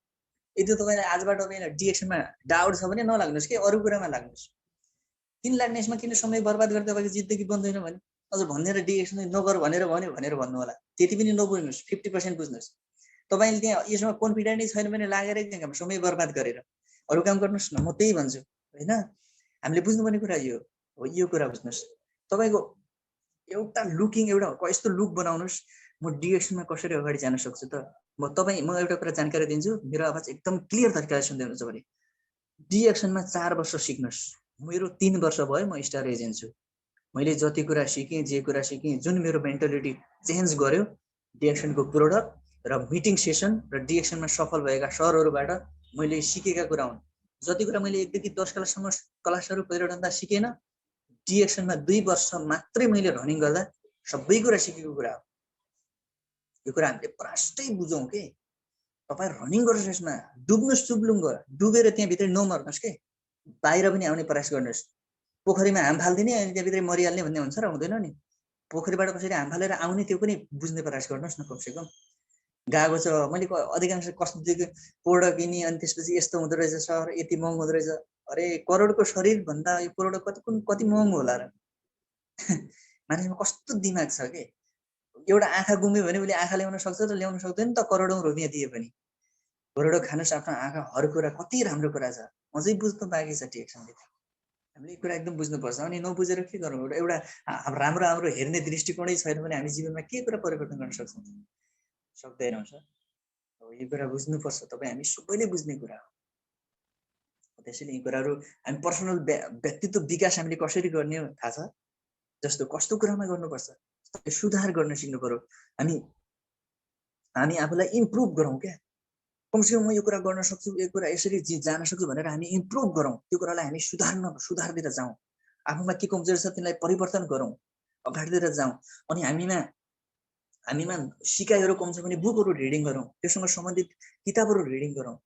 यदि तपाईँलाई आजबाट तपाईँलाई डिएक्सनमा डाउट छ भने नलाग्नुहोस् कि अरू कुरामा लाग्नुहोस्। किन लाग्ने, यसमा किन समय बर्बाद गर्दै तपाईँको जिन्दगी बन्दैन भने अझ भनेर डिएक्सन नगर भनेर भन्नु होला, त्यति पनि नबुझ्नुहोस्, 50% बुझ्नुहोस्। तपाईँले त्यहाँ यसमा कन्फिडेन्टै छैन भने लागेर त्यहाँ समय बर्बाद गरेर अरू काम गर्नुहोस् न, म त्यही भन्छु, होइन। हामीले बुझ्नुपर्ने कुरा यो हो, यो कुरा बुझ्नुहोस्। तपाईँको एउटा लुकिङ, एउटा यस्तो लुक बनाउनुहोस्, म डिएक्सनमा कसरी अगाडि जान सक्छु त। म एउटा कुरा जानकारी दिन्छु, मेरो आवाज एकदम क्लियर तरिकाले सुन्दै हुनुहुन्छ भने डिएक्सनमा 4 वर्ष सिक्नुहोस्। मेरो 3 वर्ष भयो, म स्टार एजेन्ट छु। मैले जति कुरा सिकेँ, जे कुरा सिकेँ, जुन मेरो मेन्टालिटी चेन्ज गर्यो डिएक्सनको प्रोडक्ट र मिटिङ सेसन र डिएक्सनमा सफल भएका सरहरूबाट मैले सिकेका कुरा हुन्। जति कुरा मैले 1 देखि 10 क्लासहरू पहिरोडन्दा सिकेन, डिएक्सनमा 2 वर्ष मात्रै मैले रनिङ गर्दा सबै कुरा सिकेको कुरा हो। यो कुरा हामीले प्रष्टै बुझौँ के। तपाईँ रनिङ गर्नुहोस्, यसमा डुब्नुहोस्, चुब्लुङ्ग डुबेर त्यहाँभित्रै नमर्नुहोस् के, बाहिर पनि आउने प्रयास गर्नुहोस्। पोखरीमा हाम फाल्दिने अनि त्यहाँभित्रै मरिहाल्ने भन्ने हुन्छ र हुँदैन नि। पोखरीबाट कसरी हाम फालेर आउने त्यो पनि बुझ्ने प्रयास गर्नुहोस् न। कमसेकम गएको छ, मैले अधिकांश कस्तो देखेँ, प्रोडक्ट किने अनि त्यसपछि यस्तो हुँदो रहेछ सर, यति महँगो हुँदो रहेछ। अरे करोडको शरीर भन्दा यो प्रोडक्ट कति महँगो होला र। मानिसमा कस्तो दिमाग छ के। एउटा आँखा गुम्यो भने उसले आँखा ल्याउन सक्छ र ल्याउन सक्दैन त, करोडौँ रुपियाँ दिए पनि। करोडौँ खानुहोस्, आफ्नो आँखा, हर कुरा कति राम्रो कुरा छ, अझै बुझ्नु बाँकी छ डिएक्सनले। हामीले यो कुरा एकदम बुझ्नुपर्छ। अनि नबुझेर के गरौँ, एउटा राम्रो हेर्ने दृष्टिकोणै छैन भने हामी जीवनमा के कुरा परिवर्तन गर्न सक्छौँ? सक्दैनौँ सर। यो कुरा बुझ्नुपर्छ, तपाईँ हामी सबैले बुझ्ने कुरा हो। त्यसैले यी कुराहरू हामी पर्सनल व्यक्तित्व विकास हामीले कसरी गर्ने हो थाहा छ? जस्तो कस्तो कुरामा गर्नुपर्छ, सुधार गर्न सिक्नु पर्यो। हामी आफूलाई इम्प्रुभ गरौँ क्या। कमसेकम म यो कुरा गर्न सक्छु, यो कुरा यसरी जान सक्छु भनेर हामी इम्प्रुभ गरौँ। त्यो कुरालाई हामी सुधारतिर जाउँ। आफूमा के कमजोरी छ त्यसलाई परिवर्तन गरौँ, अगाडितिर जाउँ। अनि हामीमा सिकाइहरू कम छ भने बुकहरू रिडिङ गरौँ, त्योसँग सम्बन्धित किताबहरू रिडिङ गरौँ,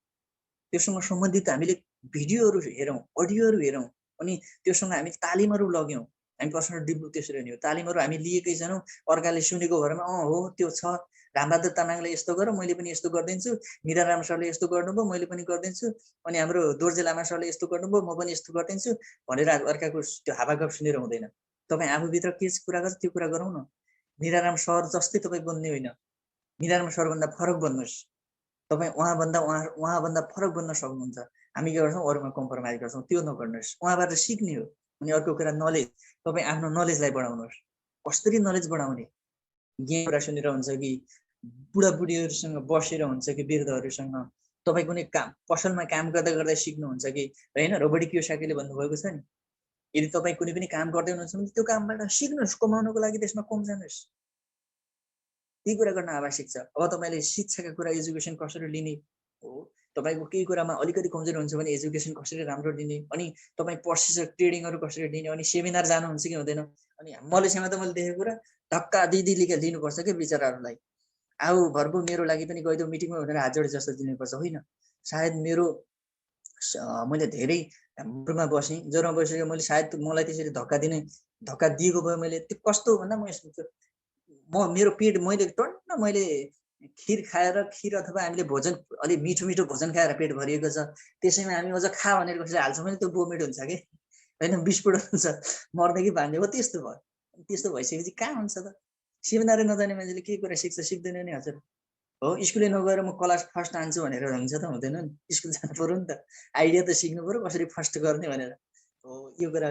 त्योसँग सम्बन्धित हामीले भिडियोहरू हेरौँ, अडियोहरू हेरौँ, अनि त्योसँग हामी तालिमहरू लग्यौँ। हामी पर्सनल डेभलप त्यसरी नै हो। तालिमहरू हामी लिएकै छैनौँ, अर्काले सुनेको भरमा हो त्यो छ, रामबहादुर तामाङले यस्तो गर मैले पनि यस्तो गरिदिन्छु, मिराराम सरले यस्तो गर्नुभयो मैले पनि गरिदिन्छु, अनि हाम्रो दोर्जे लामा सरले यस्तो गर्नुभयो म पनि यस्तो गरिदिन्छु भनेर अर्काको त्यो हावागफ सुनेर हुँदैन। तपाईँ आफूभित्र के कुरा गर्छ त्यो कुरा गरौँ न। मिराराम सर जस्तै तपाईँ बन्ने होइन, मिराराम सरभन्दा फरक बन्नुहोस्। तपाईँ उहाँभन्दा फरक बन्न सक्नुहुन्छ। हामी के गर्छौँ, अरूमा कम्प्रोमाइज गर्छौँ, त्यो नगर्नुहोस्। उहाँबाट सिक्ने हो। अनि अर्को कुरा नलेज, तपाईँ आफ्नो नलेजलाई बढाउनुहोस्। कसरी नलेज बढाउने? गेम कुरा सुनेर हुन्छ कि बुढाबुढीहरूसँग बसेर हुन्छ कि वृद्धहरूसँग, तपाईँ कुनै काम पसलमा काम गर्दा गर्दा सिक्नुहुन्छ कि होइन। रोबर्ट कियोसाकीले भन्नुभएको छ नि, यदि तपाईँ कुनै पनि काम गर्दै हुनुहुन्छ भने त्यो कामबाट सिक्नुहोस्, कमाउनको लागि त्यसमा कम जानुहोस्। त्यही कुरा गर्न आवश्यक छ। अब तपाईँले शिक्षाका कुरा, एजुकेसन कसरी लिने हो, तपाईँको केही कुरामा अलिकति कमजोरी हुन्छ भने एजुकेसन कसरी राम्रो दिने, अनि तपाईँ पर्सेस ट्रेडिङहरू कसरी दिने, अनि सेमिनार जानुहुन्छ कि हुँदैन। अनि मलेसियामा त मैले देखेको कुरा धक्का दिदीले लिनुपर्छ कि बिचराहरूलाई। आऊ भर्बु मेरो लागि पनि गइदेऊ मिटिङमा भनेर हात जोडे जस्तो दिनुपर्छ होइन। सायद मेरो मैले धेरै ज्वरोमा बसेँ, ज्वरोमा बसेर मैले सायद मलाई त्यसरी धक्का दिएको भए मैले त्यो कस्तो भन्दा मेरो पेट मैले टन्न मैले खिर खाएर खिर अथवा हामीले भोजन अलि मिठो मिठो भोजन खाएर पेट भरिएको छ, त्यसैमा हामी अझ खा भनेर कसैले हाल्छौँ भने त्यो बोमिट हुन्छ कि होइन, विस्फोट हुन्छ, मर्ने कि भान्ने हो। त्यस्तो भयो। त्यस्तो भइसकेपछि कहाँ हुन्छ त? सेमिनारै नजाने मान्छेले के कुरा सिक्छ, सिक्दैन नि हजुर। हो स्कुलै नगएर म क्लास फर्स्ट आन्छु भनेर हुन्छ त हुँदैन नि, स्कुल जानु पर्यो नि त, आइडिया त सिक्नु पर्यो कसरी फर्स्ट गर्ने भनेर। हो यो कुरा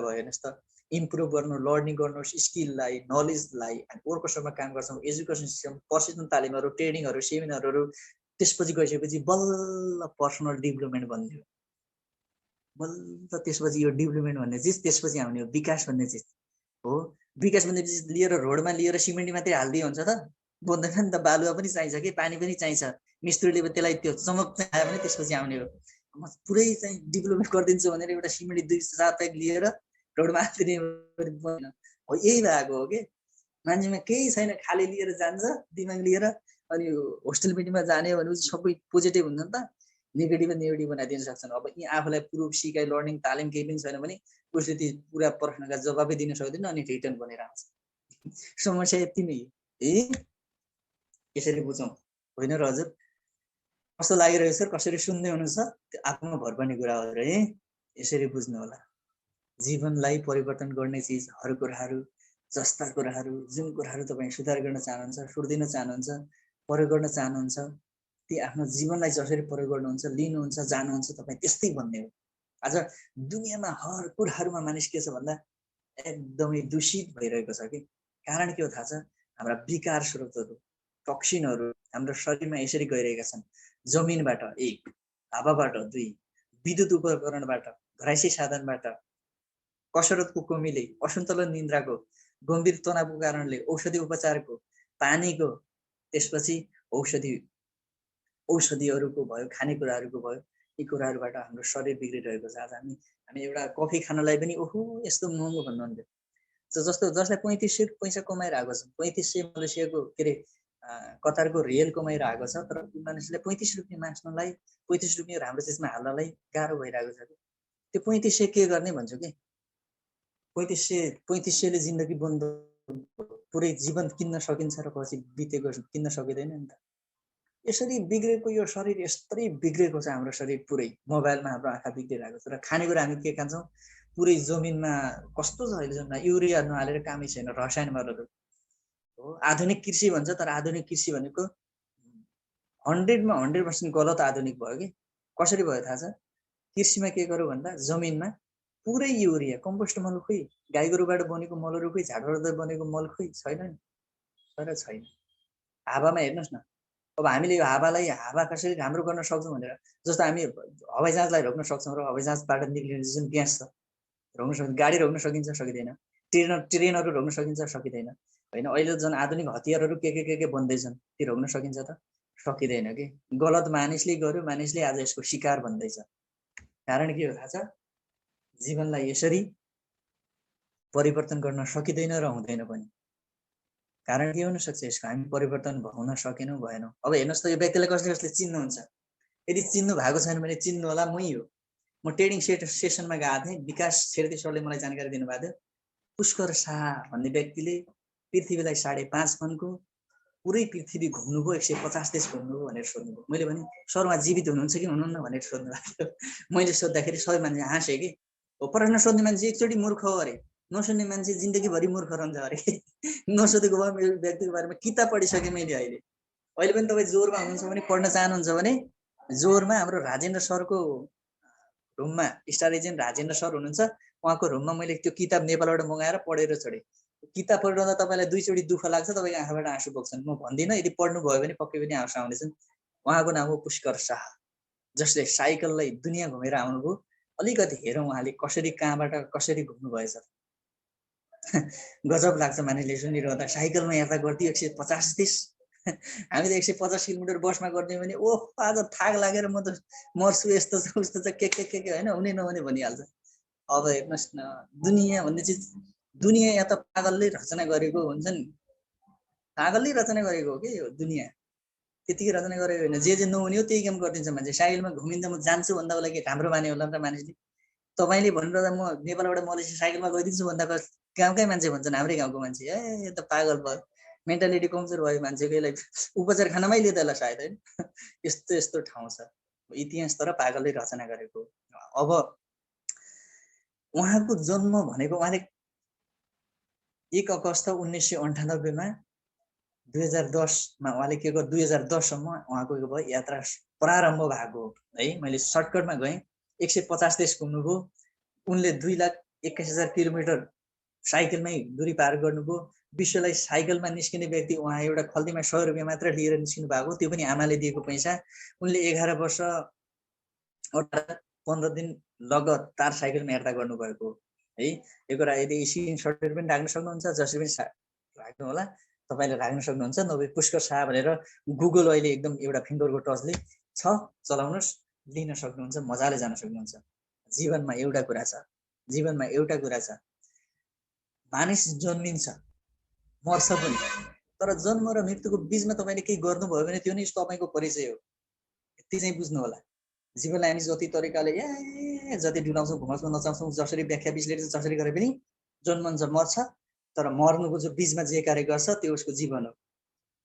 भयो हेर्नुहोस् त, इम्प्रुभ गर्नु, लर्निङ गर्नुहोस्, स्किललाई, नलेजलाई। हामी वर्कसपमा काम गर्छौँ, एजुकेसन सिस्टम, प्रशिक्षण तालिमहरू, ट्रेनिङहरू, सेमिनारहरू, त्यसपछि गइसकेपछि बल्ल पर्सनल डेभलपमेन्ट बन्यो। बल्ल त्यसपछि यो डेभलपमेन्ट भन्ने चिज त्यसपछि आउने हो, विकास भन्ने चिज हो। विकास भन्ने चिज लिएर रोडमा लिएर सिमेन्ट मात्रै हालिदियो हुन्छ त बन्दैन नि त, बालुवा पनि चाहिन्छ कि पानी पनि चाहिन्छ, मिस्त्रीले त्यसलाई त्यो चमक आयो भने त्यसपछि आउने हो। म पुरै चाहिँ डेभलपमेन्ट गरिदिन्छु भनेर एउटा सिमेन्ट 2-4 प्याक लिएर रोडमा हालिदिने हो, यही भएको हो कि मान्छेमा केही छैन, खाली लिएर जान्छ दिमाग लिएर, अनि होस्टेल मिटिङमा जाने भनेपछि सबै पोजिटिभ हुन्छ नि त, नेगेटिभ बनाइदिन सक्छन्। अब यी आफूलाई प्रुफ सिकाइ लर्निङ तालिम केही पनि छैन भने उसले ती पुरा प्रश्नका जवाबै दिन सक्दैन, अनि रिटर्न बनेर आउँछ। समस्या यति नै यसरी बुझौँ होइन र हजुर? कस्तो लागिरहेको छ, कसरी सुन्दै हुनुहुन्छ, त्यो आत्मा भर पर्ने कुरा हो है। यसरी बुझ्नु होला, जीवनलाई परिवर्तन गर्ने चिज हर कुराहरू, जस्ता कुराहरू, जुन कुराहरू तपाईँ सुधार गर्न चाहनुहुन्छ, सुर्दिन चाहनुहुन्छ, प्रयोग गर्न चाहनुहुन्छ, ती आफ्नो जीवनलाई जसरी प्रयोग गर्नुहुन्छ, लिनुहुन्छ, जानुहुन्छ, तपाईँ त्यस्तै भन्ने हो। आज दुनियाँमा हर कुराहरूमा मानिस के छ भन्दा एकदमै दूषित भइरहेको छ कि। कारण के हो थाहा छ? हाम्रा विकार स्रोतहरू, टक्सिनहरू हाम्रो शरीरमा यसरी गइरहेका छन्। जमिनबाट 1, हावाबाट 2, विद्युत उपकरणबाट, घराइसी साधनबाट, कसरतको कमीले, असन्तुलन निन्द्राको, गम्भीर तनावको कारणले, औषधि उपचारको, पानीको, त्यसपछि औषधिहरूको भयो, खानेकुराहरूको भयो, यी कुराहरूबाट हाम्रो शरीर बिग्रिरहेको छ। आज हामी एउटा कफी खानलाई पनि ओहो यस्तो महँगो भन्नुहुन्थ्यो। जसलाई 3500 पैसा कमाएर आएको छ, 3500 मलेसियाको के अरे कतारको रियल कमाएर आएको छ, तर मानिसले 35 रुपियाँ मास्नलाई, 35 रुपियाँ राम्रो चिजमा हाल्नलाई गाह्रो भइरहेको छ। त्यो 3500 के गर्ने भन्छु कि 3500ले जिन्दगी बन्द पुरै जीवन किन्न सकिन्छ र पछि बितेको किन्न सकिँदैन नि त। यसरी बिग्रेको यो शरीर यस्तै बिग्रेको छ हाम्रो शरीर पुरै, मोबाइलमा हाम्रो आँखा बिग्रिरहेको छ। र खानेकुरा हामी के खान्छौँ, पुरै जमिनमा कस्तो छ अहिले जमिनमा युरिया नहालेर कामै छैन, रसायन मारेर हो। आधुनिक कृषि भन्छ, तर आधुनिक कृषि भनेको 100मा 100% गलत आधुनिक भयो कि। कसरी भयो थाहा छ? कृषिमा के गर्यो भन्दा जमिनमा पुरै युरिया, कम्पोस्ट मल खोइ, गाई गोरुबाट बनेको मलहरू खोइ, झाडबाट बनेको मल खोइ छैन नि, तर छैन। हावामा हेर्नुहोस् न, अब हामीले यो हावा कसरी राम्रो गर्न सक्छौँ भनेर, जस्तो हामी हवाईजहाजलाई रोक्न सक्छौँ र हवाईजहाजबाट निक्लिने जुन ग्यास छ रोक्न सकिन्छ, गाडी रोक्न सकिन्छ सकिँदैन, ट्रेनहरू रोक्न सकिन्छ सकिँदैन होइन। अहिले झन् आधुनिक हतियारहरू के बन्दैछन्, ती रोक्न सकिन्छ त सकिँदैन कि। गलत मानिसले गर्यो, मानिसले आज यसको शिकार बन्दैछ। कारण के हो थाहा छ? जीवनलाई यसरी परिवर्तन गर्न सकिँदैन र हुँदैन पनि। कारण के हुन सक्छ यसको? हामी परिवर्तन हुन सकेनौँ, भएनौँ। अब हेर्नुहोस् त, यो व्यक्तिलाई कसले चिन्नुहुन्छ? यदि चिन्नु भएको छैन भने चिन्नु होला, मै हो। म ट्रेनिङ सेसनमा गएको थिएँ, विकास छेत्री सरले मलाई जानकारी दिनुभएको थियो। पुष्कर शाह भन्ने व्यक्तिले पृथ्वीलाई 5.5 फनको पुरै पृथ्वी घुम्नुभयो, 150 देश घुम्नुभयो भनेर सोध्नुभयो। मैले भने सर उहाँ जीवित हुनुहुन्छ कि हुनुहुन्न भनेर सोध्नु भएको थियो। मैले सोद्धाखेरि सबै मान्छे हाँसे कि हो, प्रश्न सोध्ने मान्छे एकचोटि मूर्ख हो अरे, नसुन्ने मान्छे जिन्दगीभरि मूर्ख रहन्छ अरे। नसोधेको भए मेरो व्यक्तिको बारेमा किताब पढिसकेँ मैले। अहिले पनि तपाईँ जोरमा हुनुहुन्छ भने, पढ्न चाहनुहुन्छ भने जोरमा हाम्रो राजेन्द्र सरको रुममा, स्टार एजेन्ट राजेन्द्र सर हुनुहुन्छ, उहाँको रुममा मैले त्यो किताब नेपालबाट मगाएर पढेर छोडेँ। किताब पढ्दा तपाईँलाई 2 चोटि दुःख लाग्छ, तपाईँको आँखाबाट आँसु बग्छन्। म भन्दिनँ, यदि पढ्नुभयो भने पक्कै पनि आँसु आउनेछन्। उहाँको नाम हो पुष्कर शाह, जसले साइकललाई दुनियाँ घुमेर आउनुभयो। अलिकति हेरौँ उहाँले कसरी कहाँबाट कसरी घुम्नुभएछ। गजब लाग्छ मानिसले सुनिरहँदा। साइकलमा यात्रा गरिदियो 150 देश, हामी त 150 किलोमिटर बसमा गर्ने भने ओह आज थाक लागेर म त मर्छु यस्तो छ उस्तो छ के होइन हुने नहुने भनिहाल्छ। अब हेर्नुहोस् न दुनियाँ भन्ने चिज दुनियाँ या त पागलले रचना गरेको हुन्छ नि, पागलले रचना गरेको हो कि यो दुनियाँ, त्यतिकै रचना गरेको होइन। जे नहुने हो त्यही काम गरिदिन्छ मान्छे। साइकलमा घुमिन्छ म जान्छु भन्दाको लागि राम्रो माने होला नि त मानिसले। तपाईँले भन्नुभयो म नेपालबाट मलेसिया साइकलमा गइदिन्छु भन्दाको गाउँकै मान्छे भन्छन्, हाम्रै गाउँको मान्छे ए यो त पागल भयो, मेन्टालिटी कमजोर भयो मान्छेको, यसलाई उपचार खानामै लिँदैला सायद होइन। यस्तो यस्तो ठाउँ छ इतिहास, तर पागलले रचना गरेको। अब उहाँको जन्म भनेको उहाँले 1 अगस्त 1998 मा 2010 मा उहाँले के गर्यो 2010 सम्म उहाँको के भयो यात्रा प्रारम्भ भएको है। मैले सर्टकटमा गएँ, 150 देश घुम्नुभयो। उनले 2,21,000 किलोमिटर साइकलमै दूरी पार गर्नुभयो। विश्वलाई साइकलमा निस्किने व्यक्ति उहाँ एउटा खल्तीमा 100 रुपियाँ मात्र लिएर निस्किनु भएको, त्यो पनि आमाले दिएको पैसा। उनले 11 वर्ष 15 दिन लगातार साइकलमा यात्रा गर्नुभएको है। यो कुरा यदि स्क्रिनसटहरू पनि राख्न सक्नुहुन्छ, जसरी पनि राख्नु होला, तपाईँले राख्न सक्नुहुन्छ। नभए पुष्कर शाह भनेर गुगल अहिले एकदम एउटा फिङ्गरको टचले छ, चलाउनुहोस्, लिन सक्नुहुन्छ, मजाले जान सक्नुहुन्छ। जीवनमा एउटा कुरा छ, जीवनमा एउटा कुरा छ, मानिस जन्मिन्छ मर्छ पनि, तर जन्म र मृत्युको बीचमा तपाईँले केही गर्नुभयो भने त्यो नै तपाईँको परिचय हो। यति चाहिँ बुझ्नु होला। जीवनलाई हामी जति तरिकाले जति डुलाउँछौँ घुमाउँछौँ नचाउँछौँ, जसरी व्याख्या विश्लेषण जसरी गरे पनि जन्मन्छ मर्छ, तर मर्नुको जो बीचमा जे कार्य गर्छ त्यो उसको जीवन हो।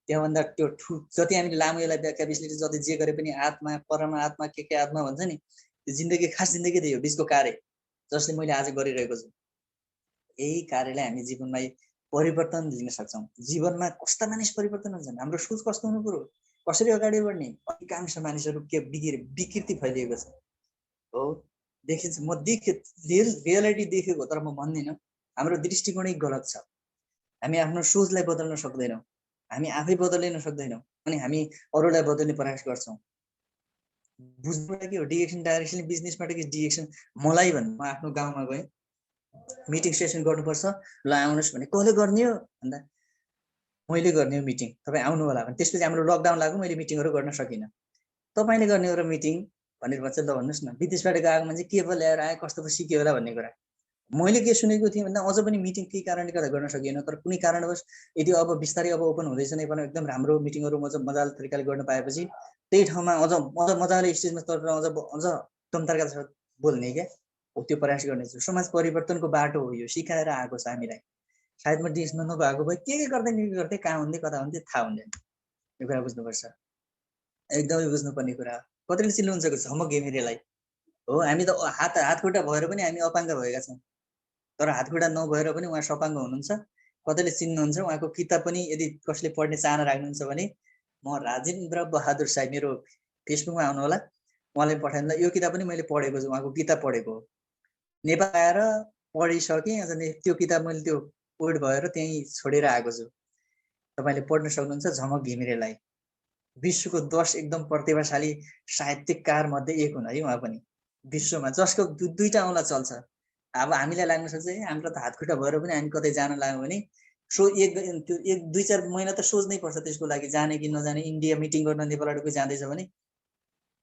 त्यहाँभन्दा त्यो जति हामीले लामो यसलाई व्याख्या विश्लेषण जति जे गरे पनि आत्मा परमात्मा के आत्मा भन्छ नि, त्यो जिन्दगी खास जिन्दगी थियो बीचको कार्य, जसले मैले आज गरिरहेको छु। यही कार्यलाई हामी जीवनमा परिवर्तन लिन सक्छौँ। जीवनमा कस्ता मानिस परिवर्तन हुन्छन्, हाम्रो सोच कस्तो हुनु पर्यो, कसरी अगाडि बढ्ने। अधिकांश मानिसहरू के विकृति फैलिएको छ हो, देखिन्छ। म रियालिटी देखेको, तर म भन्दिनँ। हाम्रो दृष्टिकोणै गलत छ। हामी आफ्नो सोचलाई बदल्न सक्दैनौँ, हामी आफै बदलिन सक्दैनौँ, अनि हामी अरूलाई बदल्ने प्रयास गर्छौँ। बुझ्नु के हो, डाइरेक्सन बिजनेसबाट कि डिरेक्सन। मलाई भन्नु, म आफ्नो गाउँमा गएँ, मिटिङ सेसन गर्नुपर्छ, ल आउनुहोस् भने कसले गर्ने हो भन्दा मैले गर्ने हो मिटिङ, तपाईँ आउनु होला भने। त्यसपछि हाम्रो लकडाउन लाग्यो, मैले मिटिङहरू गर्न सकिनँ। तपाईँले गर्ने हो र मिटिङ भनेर भन्छ, ल भन्नुहोस् न, विदेशबाट गएको मान्छे के पो ल्याएर आयो, कस्तो पो सिक्यो होला भन्ने कुरा। मैले के सुनेको थिएँ भन्दा अझ पनि मिटिङ केही कारणले गर्दा गर्न सकिएन, तर कुनै कारणवश यदि अब बिस्तारै अब ओपन हुँदैछ नेपालमा, एकदम राम्रो मिटिङहरू मजाले तरिकाले गर्न पाएपछि त्यही ठाउँमा अझ मजाले स्टेजमा तर अझ दमदारका साथ बोल्ने क्या हो, त्यो प्रयास गर्नेछु। समाज परिवर्तनको बाटो हो यो, सिकाएर आएको छ हामीलाई। सायद म देशमा नभएको भए के गर्दै कहाँ हुन्थे कता हुन्थे थाहा हुँदैन। यो कुरा बुझ्नुपर्छ, एकदमै बुझ्नुपर्ने कुरा। कतिले चिन्नुहुन्छ झमक घिमिरेलाई हो, हामी त हातखुट्टा भएर पनि हामी अपाङ्ग भएका छौँ, तर हातखुट्टा नभएर पनि उहाँ सपाङ्ग हुनुहुन्छ। कतैले चिन्नुहुन्छ उहाँको किताब पनि, यदि कसले पढ्ने चाहना राख्नुहुन्छ भने म राजेन्द्र बहादुर साई, मेरो फेसबुकमा आउनु होला, उहाँले पठाइदिनु। यो किताब पनि मैले पढेको छु, उहाँको किताब पढेको हो। नेपाल आएर पढिसकेँ, त्यो किताब मैले त्यो पोइट भएर त्यहीँ छोडेर आएको छु। तपाईँले पढ्न सक्नुहुन्छ झमक घिमिरेलाई। विश्वको 10 एकदम प्रतिभाशाली साहित्यकार मध्ये एक हुन् है उहाँ पनि विश्वमा, जसको दुईटा औँला चल्छ। अब हामीलाई लाग्न सक्छ हाम्रो त हातखुट्टा भएर पनि हामी कतै जान लाग्यो भने त्यो 1-2-4 महिना त सोच्नै पर्छ त्यसको लागि, जाने कि नजाने। इन्डिया मिटिङ गर्न नेपालबाट कोही जाँदैछ भने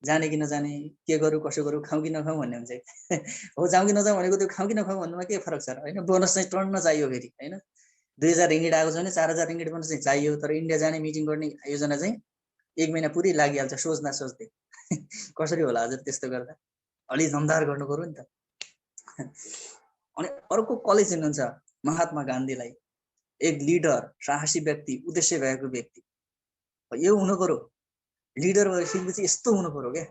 जाने कि नजाने, के गरौँ कसो गरौँ, खाउँ कि नखाउँ भन्ने हुन्छ। हो जाउँ कि नजाउँ भनेको त्यो खाउँ कि नखाउँ भन्नुमा के फरक छ र होइन। बोनस चाहिँ टन्न चाहियो फेरि होइन। 2,000 रिङ्गिट आएको छ भने 4,000 रिङ्गिट बोनस चाहिँ चाहियो, तर इन्डिया जाने मिटिङ गर्ने योजना चाहिँ 1 महिना पुरै लागिहाल्छ सोच्दा सोच्दै। कसरी होला हजुर त्यस्तो गर्दा, अलि दमदार गर्नु पर्यो नि त। अनि अर्को कसले चिन्नुहुन्छ महात्मा गान्धीलाई, एक लिडर, साहसी व्यक्ति, उद्देश्य भएको व्यक्ति। यो हुनु पर्यो, लिडर भएपछि यस्तो हुनु पर्यो क्या,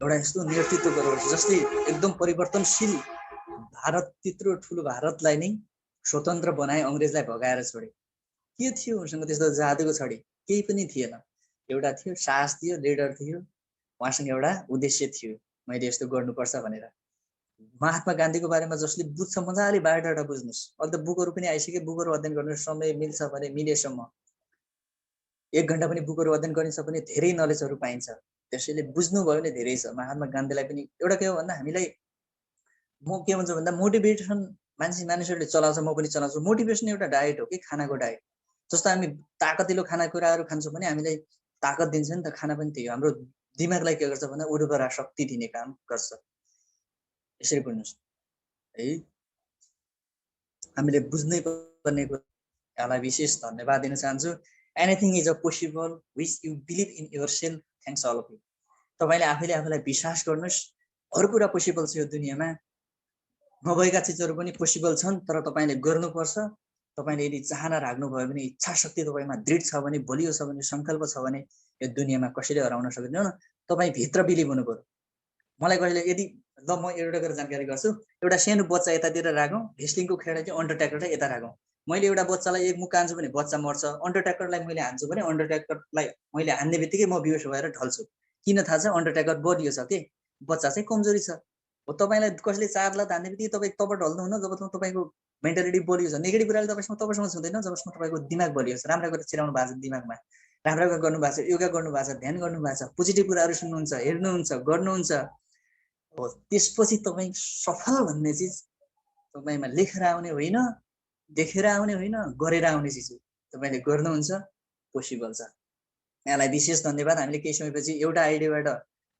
एउटा यस्तो नेतृत्व गर्नु जसले एकदम परिवर्तनशील भारत, त्यत्रो ठुलो भारतलाई नै स्वतन्त्र बनाए, अङ्ग्रेजलाई भगाएर छोडे। के थियो उसँग त्यस्तो जादुको छडी? केही पनि थिएन। एउटा थियो साहस थियो, लिडर थियो, उहाँसँग एउटा उद्देश्य थियो, मैले यस्तो गर्नुपर्छ भनेर। महात्मा गान्धीको बारेमा जसले बुझ्छ मजाले बायोडाटा बुझ्नुहोस्। अहिले त बुकहरू पनि आइसक्यो, बुकहरू अध्ययन गर्नुहोस्, समय मिल्छ भने मिलेसम्म 1 घण्टा पनि बुकहरू अध्ययन गरिन्छ भने धेरै नलेजहरू पाइन्छ। त्यसैले बुझ्नुभयो भने धेरै छ। महात्मा गान्धीलाई पनि एउटा के हो भन्दा हामीलाई, म के भन्छु भन्दा मोटिभेसन मानिसहरूले चलाउँछ, म पनि चलाउँछु। मोटिभेसन एउटा डायट हो कि, खानाको डायट। जस्तो हामी ताकतिलो खानेकुराहरू खान्छौँ भने हामीलाई ताकत दिन्छ नि त, खाना पनि त्यही हो। हाम्रो दिमागलाई के गर्छ भन्दा उर्वरा शक्ति दिने काम गर्छ। यसरी बुझ्नुहोस् है। हामीले बुझ्नै पर्ने कुरालाई विशेष धन्यवाद दिन चाहन्छु। Anything is a possible which you believe in yourself. Thanks all of you. तपाईँले आफैले आफूलाई विश्वास गर्नुहोस्, हर कुरा पोसिबल छ यो दुनियाँमा। नभएका चिजहरू पनि पोसिबल छन्, तर तपाईँले गर्नुपर्छ। तपाईँले यदि चाहना राख्नुभयो भने, इच्छा शक्ति तपाईँमा दृढ छ भने, बलियो छ भने, सङ्कल्प छ भने यो दुनियाँमा कसैले हराउन सक्दैन। तपाईँ भित्र बिलिभ हुनु पर्यो। मलाई कसैले यदि ल म एउटा कुरा जानकारी गर्छु, एउटा सानो बच्चा यतातिर राखौँ, रेस्लिङको खेलाडी चाहिँ अन्डरटेकरलाई यता राखौँ। मैले एउटा बच्चालाई एक मुक्का हान्छु भने बच्चा मर्छ, अन्डरटेकरलाई मैले हान्छु भने अन्डरटेकरलाई मैले हान्ने बित्तिकै म बेहोस भएर ढल्छु। किन थाहा छ? अन्डरटेकर बलियो छ के, बच्चा चाहिँ कमजोरी छ। हो तपाईँलाई कसैले 4 लात हान्ने बित्तिकै तपाईँ तब ढल्नुहुन्न जबसम्म तपाईँको मेन्टालिटी बलियो छ। नेगेटिभ कुराले तपाईँसँग छुँदैन जबसम्म तपाईँको दिमाग बलियो छ। राम्रा कुरा छिराउनु भएको छ दिमागमा, राम्रा कुरा गर्नु भएको छ, योगा गर्नु भएको छ, ध्यान गर्नु भएको छ, पोजिटिभ कुराहरू सुन्नुहुन्छ, हेर्नुहुन्छ, गर्नुहुन्छ, हो त्यसपछि तपाईँ सफल भन्ने चिज तपाईँमा लेखेर आउने होइन, देखेर आउने होइन, गरेर आउने चिज हो। तपाईँले गर्नुहुन्छ, पोसिबल छ। यहाँलाई विशेष धन्यवाद। हामीले केही समयपछि एउटा आइडियाबाट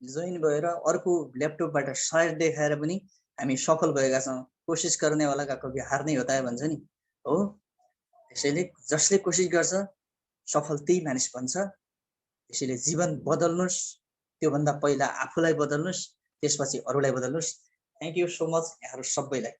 जोइन भएर अर्को ल्यापटपबाट सर्च देखाएर पनि हामी सफल भएका छौँ। कोसिस गर्नेवालाका कभी हार नै होता है भन्छ नि, हो। त्यसैले जसले कोसिस गर्छ सफल त्यही मानिस बन्छ। त्यसैले जीवन बदल्नुहोस्, त्योभन्दा पहिला आफूलाई बदल्नुहोस्, त्यसपछि अरूलाई बदल्नुहोस्। थ्याङ्क यू सो मच यहाँहरू सबैलाई।